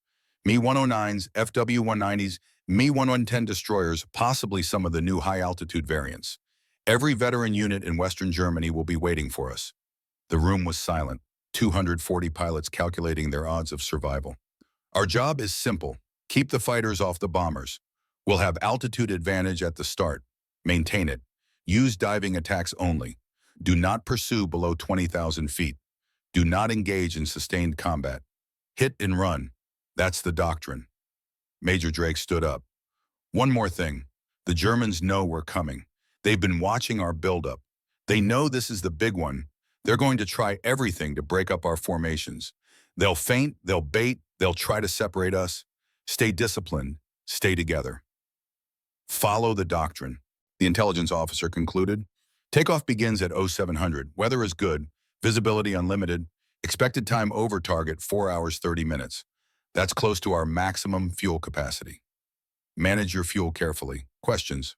Me-109s, FW-190s, Me-110 destroyers, possibly some of the new high-altitude variants. Every veteran unit in Western Germany will be waiting for us. The room was silent, 240 pilots calculating their odds of survival. Our job is simple. Keep the fighters off the bombers. We'll have altitude advantage at the start. Maintain it. Use diving attacks only. Do not pursue below 20,000 feet. Do not engage in sustained combat. Hit and run. That's the doctrine. Major Drake stood up. One more thing. The Germans know we're coming. They've been watching our buildup. They know this is the big one. They're going to try everything to break up our formations. They'll feint, they'll bait, they'll try to separate us. Stay disciplined. Stay together. Follow the doctrine. The intelligence officer concluded. Takeoff begins at 0700. Weather is good. Visibility unlimited. Expected time over target 4 hours 30 minutes. That's close to our maximum fuel capacity. Manage your fuel carefully. Questions?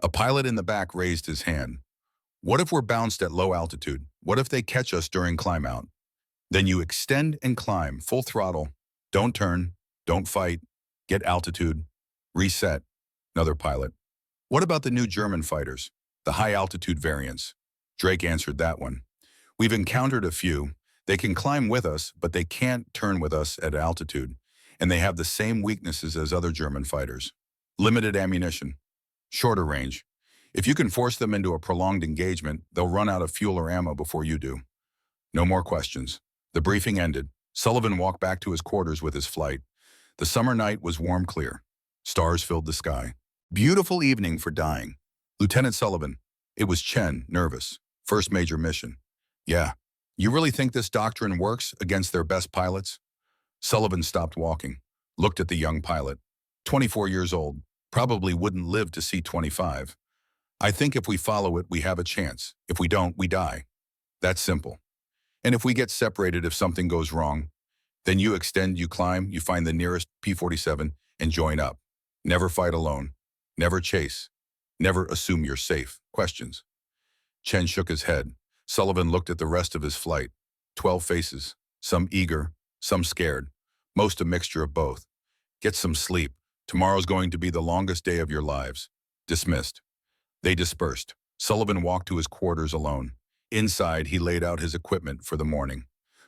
A pilot in the back raised his hand. What if we're bounced at low altitude? What if they catch us during climb out? Then you extend and climb, full throttle. Don't turn, don't fight. Get altitude. Reset. Another pilot. What about the new German fighters? The high-altitude variants? Drake answered that one. We've encountered a few. They can climb with us, but they can't turn with us at altitude. And they have the same weaknesses as other German fighters. Limited ammunition. Shorter range. If you can force them into a prolonged engagement, they'll run out of fuel or ammo before you do. No more questions. The briefing ended. Sullivan walked back to his quarters with his flight. The summer night was warm clear. Stars filled the sky. Beautiful evening for dying. Lieutenant Sullivan. It was Chen, nervous. First major mission. Yeah. You really think this doctrine works against their best pilots? Sullivan stopped walking, looked at the young pilot. 24 years old. Probably wouldn't live to see 25. I think if we follow it, we have a chance. If we don't, we die. That's simple. And if we get separated if something goes wrong, then you extend, you climb, you find the nearest P-47 and join up. Never fight alone. Never chase. Never assume you're safe. Questions. Chen shook his head. Sullivan looked at the rest of his flight. 12 faces. Some eager, some scared. Most a mixture of both. Get some sleep. Tomorrow's going to be the longest day of your lives. Dismissed. They dispersed. Sullivan walked to his quarters alone. Inside, he laid out his equipment for the morning.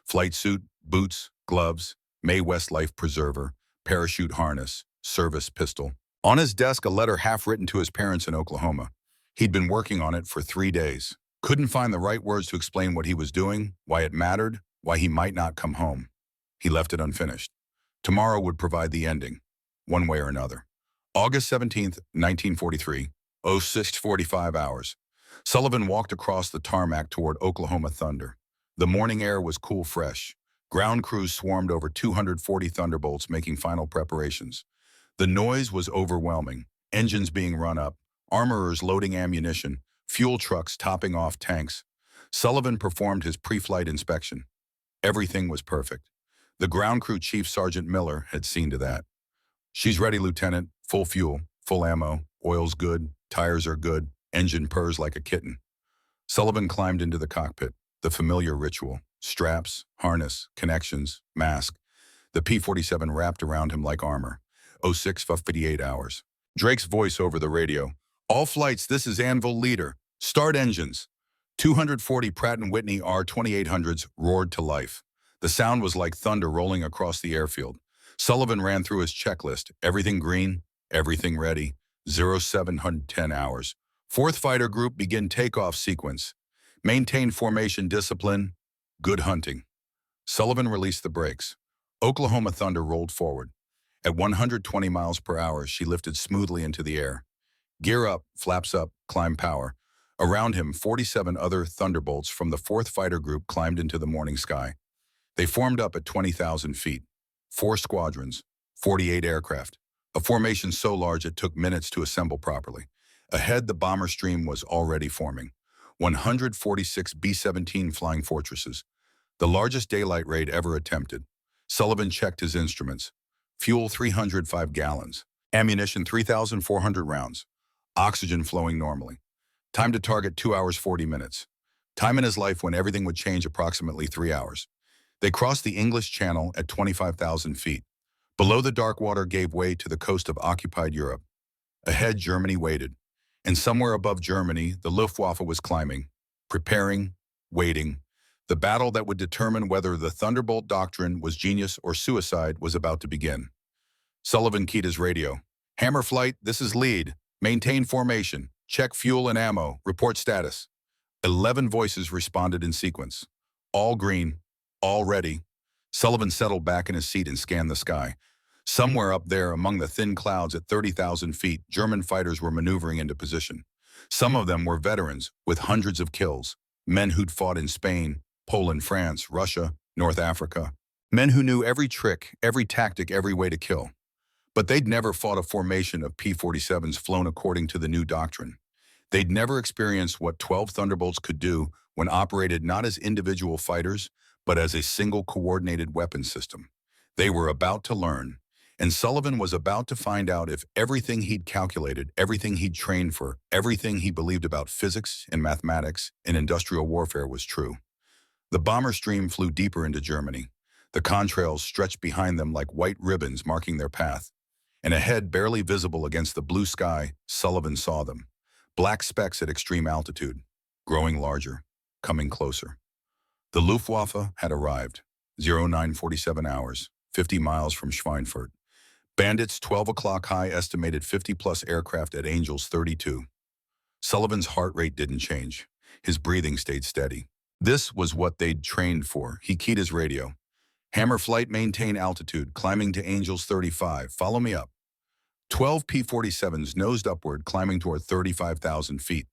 Flight suit, boots, gloves, Mae West life preserver, parachute harness, service pistol. On his desk, a letter half-written to his parents in Oklahoma. He'd been working on it for 3 days. Couldn't find the right words to explain what he was doing, why it mattered, why he might not come home. He left it unfinished. Tomorrow would provide the ending, one way or another. August 17th, 1943, 06:45 hours. Sullivan walked across the tarmac toward Oklahoma Thunder. The morning air was cool fresh. Ground crews swarmed over 240 Thunderbolts making final preparations. The noise was overwhelming, engines being run up, armorers loading ammunition, fuel trucks topping off tanks. Sullivan performed his pre-flight inspection. Everything was perfect. The ground crew chief, Sergeant Miller, had seen to that. She's ready, Lieutenant. Full fuel, full ammo, oil's good, tires are good, engine purrs like a kitten. Sullivan climbed into the cockpit. The familiar ritual. Straps, harness, connections, mask. The P-47 wrapped around him like armor. 06:58 hours. Drake's voice over the radio. All flights, this is Anvil Leader. Start engines. 240 Pratt & Whitney R-2800s roared to life. The sound was like thunder rolling across the airfield. Sullivan ran through his checklist. Everything green, everything ready. 0710 hours. Fourth fighter group begin takeoff sequence. Maintain formation discipline. Good hunting. Sullivan released the brakes. Oklahoma Thunder rolled forward. At 120 miles per hour, she lifted smoothly into the air. Gear up, flaps up, climb power. Around him, 47 other Thunderbolts from the 4th Fighter Group climbed into the morning sky. They formed up at 20,000 feet. 4 squadrons, 48 aircraft. A formation so large it took minutes to assemble properly. Ahead, the bomber stream was already forming. 146 B-17 Flying Fortresses. The largest daylight raid ever attempted. Sullivan checked his instruments. Fuel 305 gallons. Ammunition 3,400 rounds. Oxygen flowing normally. Time to target 2 hours 40 minutes. Time in his life when everything would change approximately 3 hours. They crossed the English Channel at 25,000 feet. Below, the dark water gave way to the coast of occupied Europe. Ahead, Germany waited. And somewhere above Germany, the Luftwaffe was climbing, preparing, waiting. The battle that would determine whether the Thunderbolt doctrine was genius or suicide was about to begin. Sullivan keyed his radio. Hammer Flight, this is lead. Maintain formation. Check fuel and ammo. Report status. 11 voices responded in sequence. All green. All ready. Sullivan settled back in his seat and scanned the sky. Somewhere up there, among the thin clouds at 30,000 feet, German fighters were maneuvering into position. Some of them were veterans, with hundreds of kills. Men who'd fought in Spain, Poland, France, Russia, North Africa. Men who knew every trick, every tactic, every way to kill. But they'd never fought a formation of P-47s flown according to the new doctrine. They'd never experienced what 12 Thunderbolts could do when operated not as individual fighters, but as a single coordinated weapon system. They were about to learn, and Sullivan was about to find out if everything he'd calculated, everything he'd trained for, everything he believed about physics and mathematics and industrial warfare was true. The bomber stream flew deeper into Germany. The contrails stretched behind them like white ribbons marking their path. and ahead barely visible against the blue sky, Sullivan saw them. Black specks at extreme altitude, growing larger, coming closer. The Luftwaffe had arrived, 0947 hours, 50 miles from Schweinfurt. Bandits 12 o'clock high estimated 50-plus aircraft at Angels 32. Sullivan's heart rate didn't change. His breathing stayed steady. This was what they'd trained for. He keyed his radio. Hammer flight, maintain altitude, climbing to Angels 35. Follow me up. 12 P-47s nosed upward, climbing toward 35,000 feet.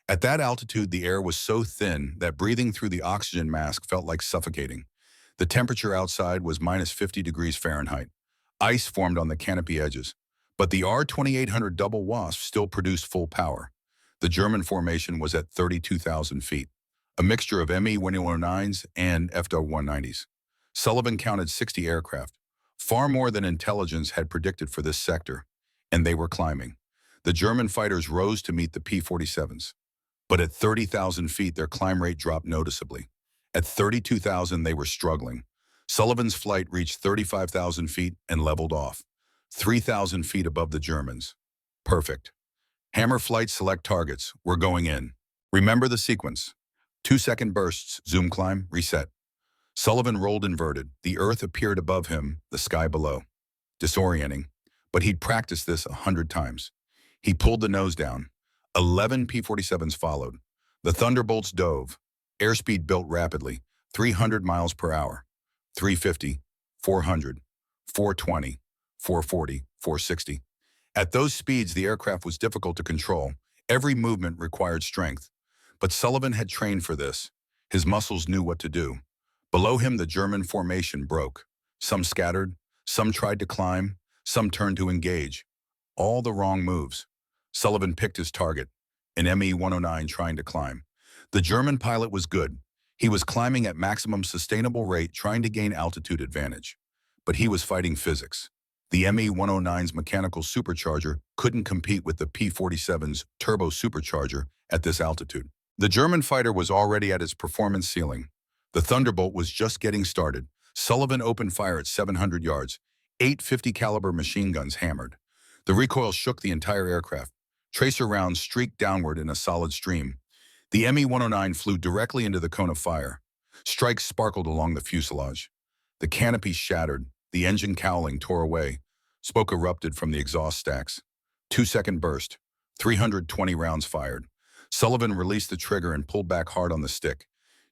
At that altitude, the air was so thin that breathing through the oxygen mask felt like suffocating. The temperature outside was minus 50 degrees Fahrenheit. Ice formed on the canopy edges, but the R-2800 double wasp still produced full power. The German formation was at 32,000 feet, a mixture of Me-109s and FW-190s. Sullivan counted 60 aircraft, far more than intelligence had predicted for this sector, and they were climbing. The German fighters rose to meet the P-47s, but at 30,000 feet their climb rate dropped noticeably. At 32,000 they were struggling. Sullivan's flight reached 35,000 feet and leveled off, 3,000 feet above the Germans. Perfect. Hammer flight, select targets. We're going in. Remember the sequence. 2-second bursts, zoom climb, reset. Sullivan rolled inverted. The earth appeared above him, the sky below. Disorienting, but he'd practiced this 100 times. He pulled the nose down. 11 P-47s followed. The Thunderbolts dove. Airspeed built rapidly, 300 miles per hour. 350, 400, 420, 440, 460. At those speeds, the aircraft was difficult to control. Every movement required strength. But Sullivan had trained for this. His muscles knew what to do. Below him, the German formation broke. Some scattered, some tried to climb, some turned to engage. All the wrong moves. Sullivan picked his target, an Me-109 trying to climb. The German pilot was good. He was climbing at maximum sustainable rate, trying to gain altitude advantage. But he was fighting physics. The Me-109's mechanical supercharger couldn't compete with the P-47's turbo supercharger at this altitude. The German fighter was already at its performance ceiling. The Thunderbolt was just getting started. Sullivan opened fire at 700 yards. 8 50 caliber machine guns hammered. The recoil shook the entire aircraft. Tracer rounds streaked downward in a solid stream. The Me-109 flew directly into the cone of fire. Strikes sparkled along the fuselage. The canopy shattered. The engine cowling tore away. Smoke erupted from the exhaust stacks. 2-second burst. 320 rounds fired. Sullivan released the trigger and pulled back hard on the stick.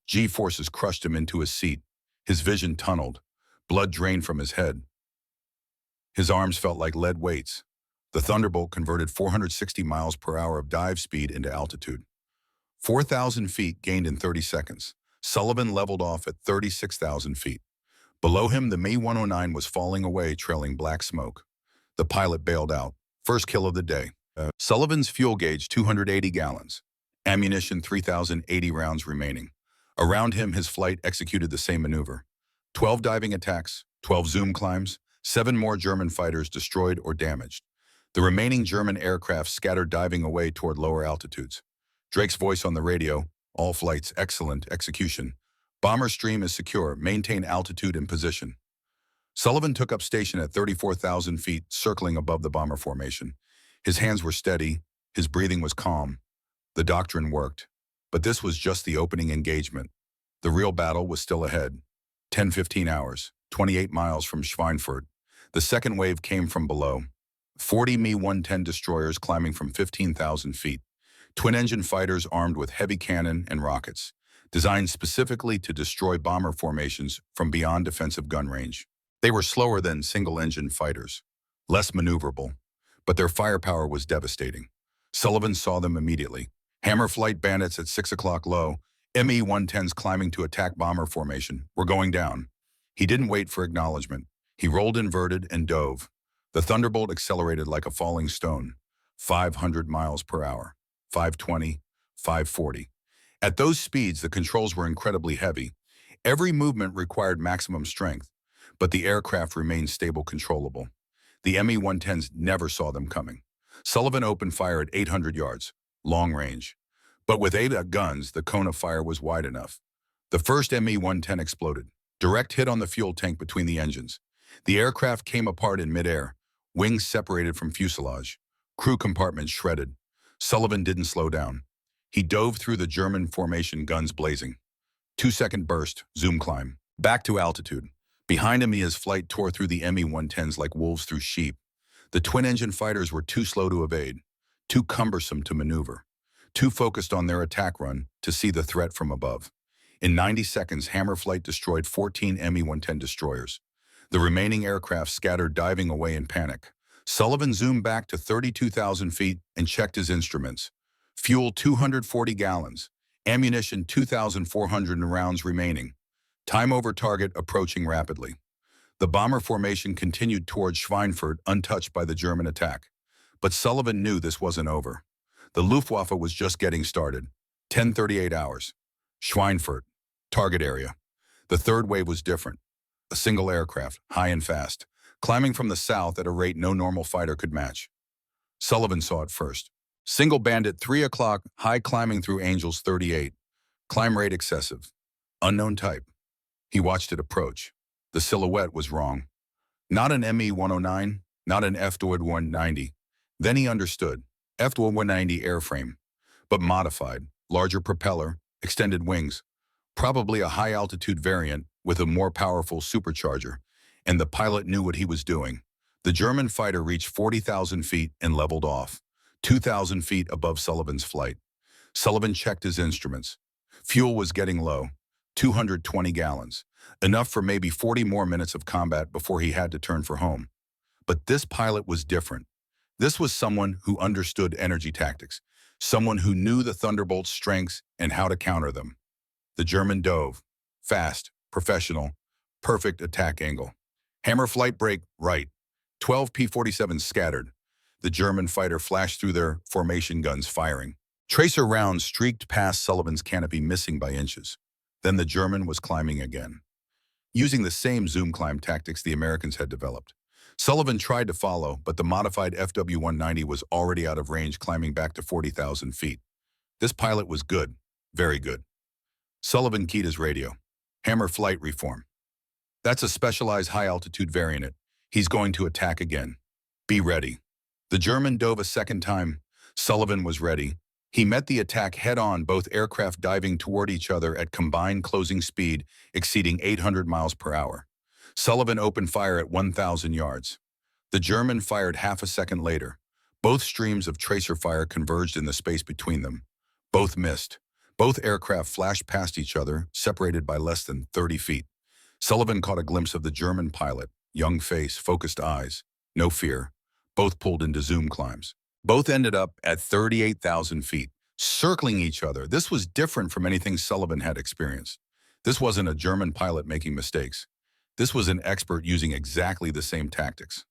G-forces crushed him into his seat. His vision tunneled. Blood drained from his head. His arms felt like lead weights. The Thunderbolt converted 460 miles per hour of dive speed into altitude. 4,000 feet gained in 30 seconds. Sullivan leveled off at 36,000 feet. Below him, the Me-109 was falling away, trailing black smoke. The pilot bailed out. First kill of the day. Sullivan's fuel gauge, 280 gallons. Ammunition, 3,080 rounds remaining. Around him, his flight executed the same maneuver. 12 diving attacks, 12 zoom climbs, 7 more German fighters destroyed or damaged. The remaining German aircraft scattered, diving away toward lower altitudes. Drake's voice on the radio, all flights, excellent execution. Bomber stream is secure, maintain altitude and position. Sullivan took up station at 34,000 feet, circling above the bomber formation. His hands were steady, his breathing was calm. The doctrine worked, but this was just the opening engagement. The real battle was still ahead. 10-15 hours, 28 miles from Schweinfurt. The second wave came from below. 40 Me-110 destroyers climbing from 15,000 feet. Twin-engine fighters armed with heavy cannon and rockets, designed specifically to destroy bomber formations from beyond defensive gun range. They were slower than single-engine fighters, less maneuverable, but their firepower was devastating. Sullivan saw them immediately. Hammer flight bandits at 6 o'clock low, Me-110s climbing to attack bomber formation, were going down. He didn't wait for acknowledgement. He rolled inverted and dove. The Thunderbolt accelerated like a falling stone, 500 miles per hour. 520, 540. At those speeds, the controls were incredibly heavy. Every movement required maximum strength, but the aircraft remained stable, controllable. The Me-110s never saw them coming. Sullivan opened fire at 800 yards, long range. But with 8 guns, the cone of fire was wide enough. The first Me-110 exploded, direct hit on the fuel tank between the engines. The aircraft came apart in midair. Wings separated from fuselage. Crew compartments shredded. Sullivan didn't slow down. He dove through the German formation, guns blazing. 2-second burst, zoom climb. Back to altitude. Behind him, his flight tore through the Me-110s like wolves through sheep. The twin-engine fighters were too slow to evade, too cumbersome to maneuver, too focused on their attack run to see the threat from above. In 90 seconds, Hammer Flight destroyed 14 Me-110 destroyers. The remaining aircraft scattered, diving away in panic. Sullivan zoomed back to 32,000 feet and checked his instruments. Fuel 240 gallons. Ammunition 2,400 rounds remaining. Time over target approaching rapidly. The bomber formation continued towards Schweinfurt, untouched by the German attack. But Sullivan knew this wasn't over. The Luftwaffe was just getting started. 10:38 hours. Schweinfurt. Target area. The third wave was different. A single aircraft, high and fast, climbing from the south at a rate no normal fighter could match. Sullivan saw it first. Single Bandit, 3 o'clock, high climbing through Angels 38. Climb rate excessive. Unknown type. He watched it approach. The silhouette was wrong. Not an Me-109, not an WW190. Then he understood. WW190 airframe, but modified, larger propeller, extended wings, probably a high-altitude variant with a more powerful supercharger, and the pilot knew what he was doing. The German fighter reached 40,000 feet and leveled off, 2,000 feet above Sullivan's flight. Sullivan checked his instruments. Fuel was getting low, 220 gallons, enough for maybe 40 more minutes of combat before he had to turn for home. But this pilot was different. This was someone who understood energy tactics, someone who knew the Thunderbolt's strengths and how to counter them. The German dove. Fast, professional, perfect attack angle. Hammer flight break, right. 12 P-47s scattered. The German fighter flashed through their formation guns, firing. Tracer rounds streaked past Sullivan's canopy, missing by inches. Then the German was climbing again, using the same zoom climb tactics the Americans had developed. Sullivan tried to follow, but the modified WW190 was already out of range, climbing back to 40,000 feet. This pilot was good, very good. Sullivan keyed his radio. Hammer flight reform. That's a specialized high-altitude variant. He's going to attack again. Be ready. The German dove a second time. Sullivan was ready. He met the attack head-on, both aircraft diving toward each other at combined closing speed exceeding 800 miles per hour. Sullivan opened fire at 1,000 yards. The German fired half a second later. Both streams of tracer fire converged in the space between them. Both missed. Both aircraft flashed past each other, separated by less than 30 feet. Sullivan caught a glimpse of the German pilot, young face, focused eyes, no fear. Both pulled into zoom climbs. Both ended up at 38,000 feet, circling each other. This was different from anything Sullivan had experienced. This wasn't a German pilot making mistakes. This was an expert using exactly the same tactics.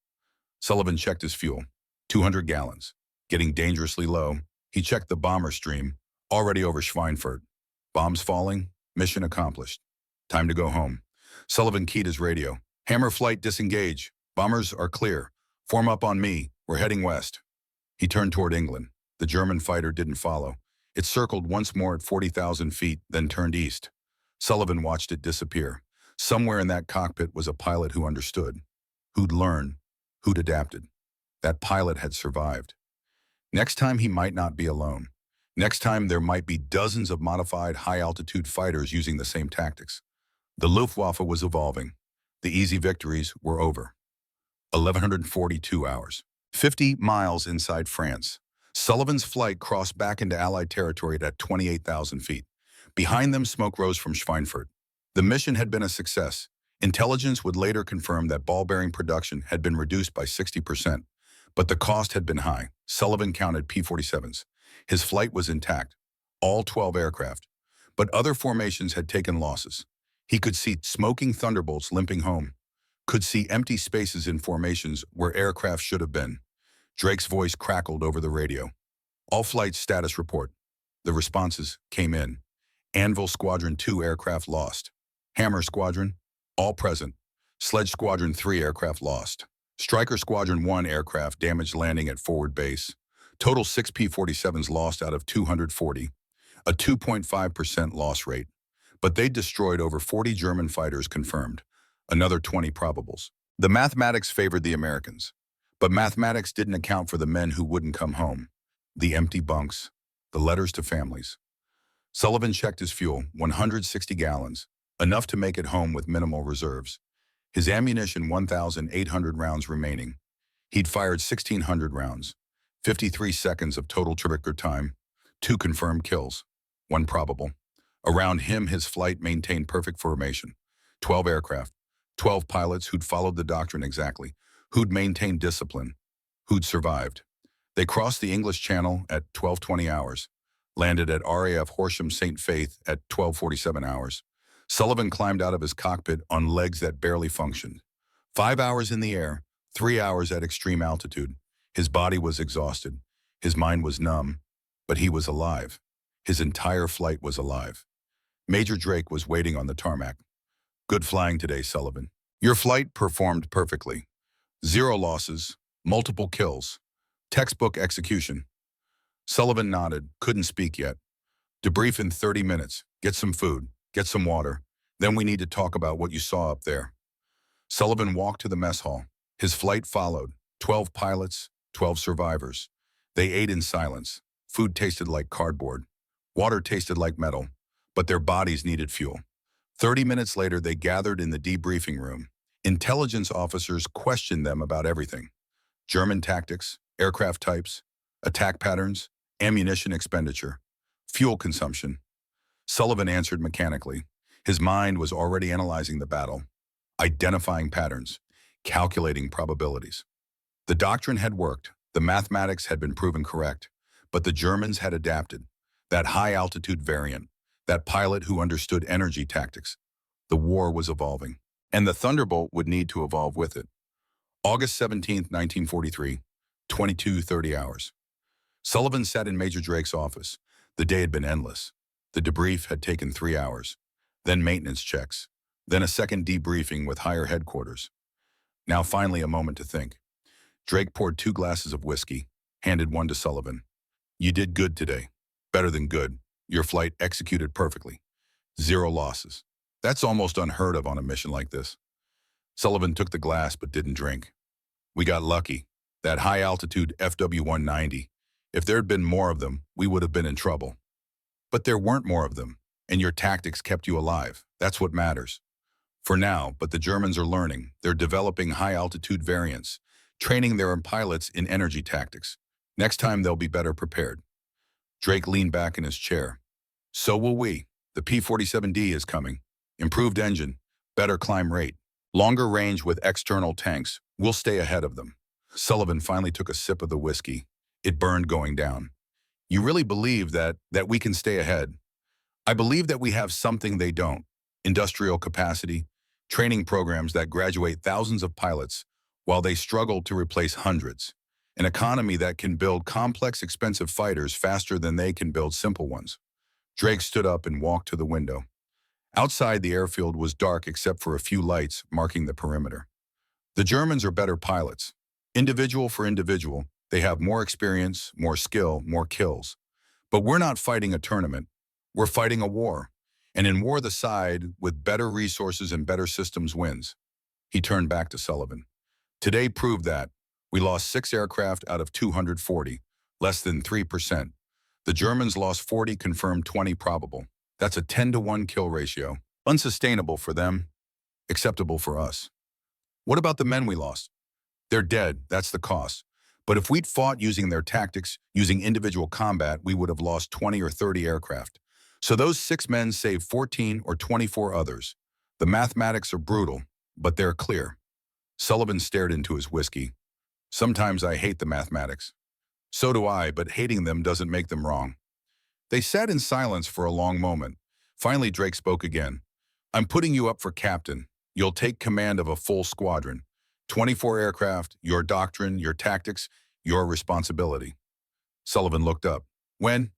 Sullivan checked his fuel, 200 gallons. Getting dangerously low, he checked the bomber stream, already over Schweinfurt. Bombs falling, mission accomplished. Time to go home. Sullivan keyed his radio. Hammer flight disengage. Bombers are clear. Form up on me. We're heading west. He turned toward England. The German fighter didn't follow. It circled once more at 40,000 feet, then turned east. Sullivan watched it disappear. Somewhere in that cockpit was a pilot who understood, who'd learned, who'd adapted. That pilot had survived. Next time he might not be alone. Next time there might be dozens of modified high-altitude fighters using the same tactics. The Luftwaffe was evolving. The easy victories were over. 1,142 hours. 50 miles inside France. Sullivan's flight crossed back into Allied territory at 28,000 feet. Behind them, smoke rose from Schweinfurt. The mission had been a success. Intelligence would later confirm that ball bearing production had been reduced by 60%, but the cost had been high. Sullivan counted P-47s. His flight was intact, all 12 aircraft, but other formations had taken losses. He could see smoking Thunderbolts limping home, could see empty spaces in formations where aircraft should have been. Drake's voice crackled over the radio. All flight status report. The responses came in. Anvil Squadron 2 aircraft lost. Hammer Squadron, all present. Sledge Squadron 3 aircraft lost. Stryker Squadron 1 aircraft damaged landing at forward base. Total 6 P-47s lost out of 240, a 2.5% loss rate. But they destroyed over 40 German fighters confirmed, another 20 probables. The mathematics favored the Americans. But mathematics didn't account for the men who wouldn't come home, the empty bunks, the letters to families. Sullivan checked his fuel, 160 gallons, enough to make it home with minimal reserves. His ammunition, 1,800 rounds remaining. He'd fired 1,600 rounds, 53 seconds of total trigger time, 2 confirmed kills, 1 probable. Around him, his flight maintained perfect formation. 12 aircraft, 12 pilots who'd followed the doctrine exactly, who'd maintained discipline, who'd survived. They crossed the English Channel at 12:20 hours, landed at RAF Horsham St. Faith at 12:47 hours. Sullivan climbed out of his cockpit on legs that barely functioned. 5 hours in the air, 3 hours at extreme altitude. His body was exhausted. His mind was numb, but he was alive. His entire flight was alive. Major Drake was waiting on the tarmac. "Good flying today, Sullivan. Your flight performed perfectly. 0 losses, multiple kills. Textbook execution." Sullivan nodded, couldn't speak yet. "Debrief in 30 minutes. Get some food, get some water. Then we need to talk about what you saw up there." Sullivan walked to the mess hall. His flight followed. 12 pilots, 12 survivors. They ate in silence. Food tasted like cardboard. Water tasted like metal. But their bodies needed fuel. 30 minutes later, they gathered in the debriefing room. Intelligence officers questioned them about everything: German tactics, aircraft types, attack patterns, ammunition expenditure, fuel consumption. Sullivan answered mechanically. His mind was already analyzing the battle, identifying patterns, calculating probabilities. The doctrine had worked. The mathematics had been proven correct. But the Germans had adapted. That high-altitude variant, that pilot who understood energy tactics. The war was evolving, and the Thunderbolt would need to evolve with it. August 17, 1943, 22:30 hours. Sullivan sat in Major Drake's office. The day had been endless. The debrief had taken 3 hours, then maintenance checks, then a second debriefing with higher headquarters. Now finally a moment to think. Drake poured 2 glasses of whiskey, handed one to Sullivan. "You did good today. Better than good. Your flight executed perfectly. 0 losses. That's almost unheard of on a mission like this." Sullivan took the glass but didn't drink. "We got lucky. That high-altitude FW-190. If there had been more of them, we would have been in trouble. But there weren't more of them, and your tactics kept you alive. That's what matters. For now, but the Germans are learning. They're developing high-altitude variants, training their pilots in energy tactics. Next time, they'll be better prepared." Drake leaned back in his chair. "So will we. The P-47D is coming. Improved engine, better climb rate, longer range with external tanks. We'll stay ahead of them." Sullivan finally took a sip of the whiskey. It burned going down. "You really believe that we can stay ahead?" "I believe that we have something they don't. Industrial capacity, training programs that graduate thousands of pilots while they struggle to replace hundreds. An economy that can build complex, expensive fighters faster than they can build simple ones." Drake stood up and walked to the window. Outside, the airfield was dark except for a few lights marking the perimeter. "The Germans are better pilots. Individual for individual, they have more experience, more skill, more kills. But we're not fighting a tournament. We're fighting a war. And in war, the side with better resources and better systems wins." He turned back to Sullivan. "Today proved that. We lost 6 aircraft out of 240, less than 3%. The Germans lost 40 confirmed, 20 probable. That's a 10-to-1 kill ratio. Unsustainable for them, acceptable for us. What about the men we lost? They're dead, that's the cost. But if we'd fought using their tactics, using individual combat, we would have lost 20 or 30 aircraft. So those 6 men saved 14 or 24 others. The mathematics are brutal, but they're clear." Sullivan stared into his whiskey. "Sometimes I hate the mathematics." "So do I, but hating them doesn't make them wrong." They sat in silence for a long moment. Finally, Drake spoke again. "I'm putting you up for captain. You'll take command of a full squadron. 24 aircraft, your doctrine, your tactics, your responsibility." Sullivan looked up. "When?"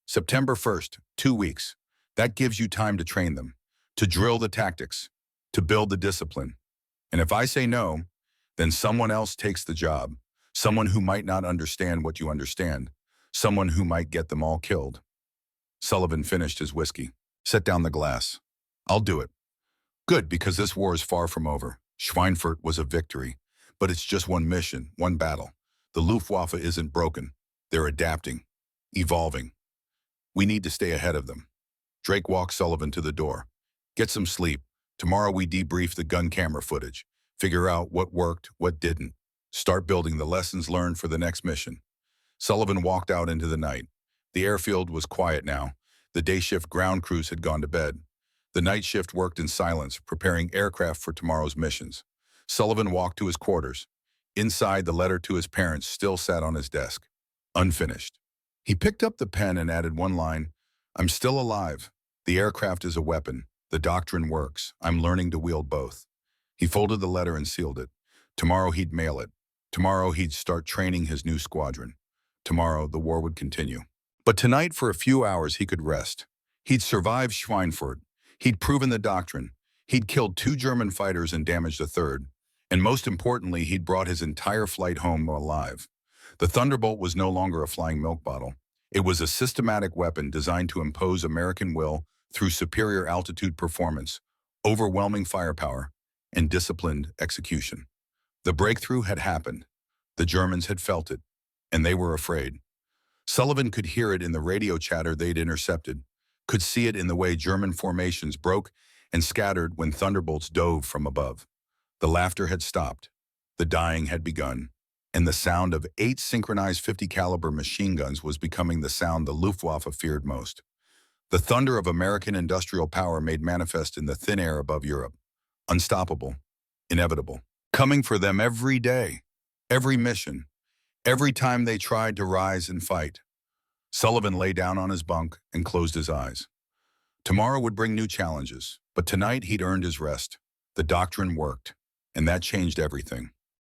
"September 1st, 2 weeks. That gives you time to train them, to drill the tactics, to build the discipline. And if I say no, then someone else takes the job. Someone who might not understand what you understand. Someone who might get them all killed." Sullivan finished his whiskey. Set down the glass. "I'll do it." "Good, because this war is far from over. Schweinfurt was a victory. But it's just one mission, one battle. The Luftwaffe isn't broken. They're adapting, evolving. We need to stay ahead of them. Drake walked Sullivan to the door. Get some sleep. Tomorrow we debrief the gun camera footage. Figure out what worked, what didn't. Start building the lessons learned for the next mission. Sullivan walked out into the night. The airfield was quiet now. The day shift ground crews had gone to bed. The night shift worked in silence, preparing aircraft for tomorrow's missions. Sullivan walked to his quarters. Inside, the letter to his parents still sat on his desk, unfinished. He picked up the pen and added one line, "I'm still alive. The aircraft is a weapon. The doctrine works. I'm learning to wield both." He folded the letter and sealed it. Tomorrow he'd mail it. Tomorrow he'd start training his new squadron. Tomorrow the war would continue. But tonight, for a few hours, he could rest. He'd survived Schweinfurt. He'd proven the doctrine. He'd killed 2 German fighters and damaged a third. And most importantly, he'd brought his entire flight home alive. The Thunderbolt was no longer a flying milk bottle. It was a systematic weapon designed to impose American will through superior altitude performance, overwhelming firepower, and disciplined execution. The breakthrough had happened. The Germans had felt it, and they were afraid. Sullivan could hear it in the radio chatter they'd intercepted, could see it in the way German formations broke and scattered when Thunderbolts dove from above. The laughter had stopped, the dying had begun, and the sound of 8 synchronized 50-caliber machine guns was becoming the sound the Luftwaffe feared most. The thunder of American industrial power made manifest in the thin air above Europe. Unstoppable, inevitable, coming for them every day, every mission, every time they tried to rise and fight. Sullivan lay down on his bunk and closed his eyes. Tomorrow would bring new challenges, but tonight he'd earned his rest. The doctrine worked, and that changed everything.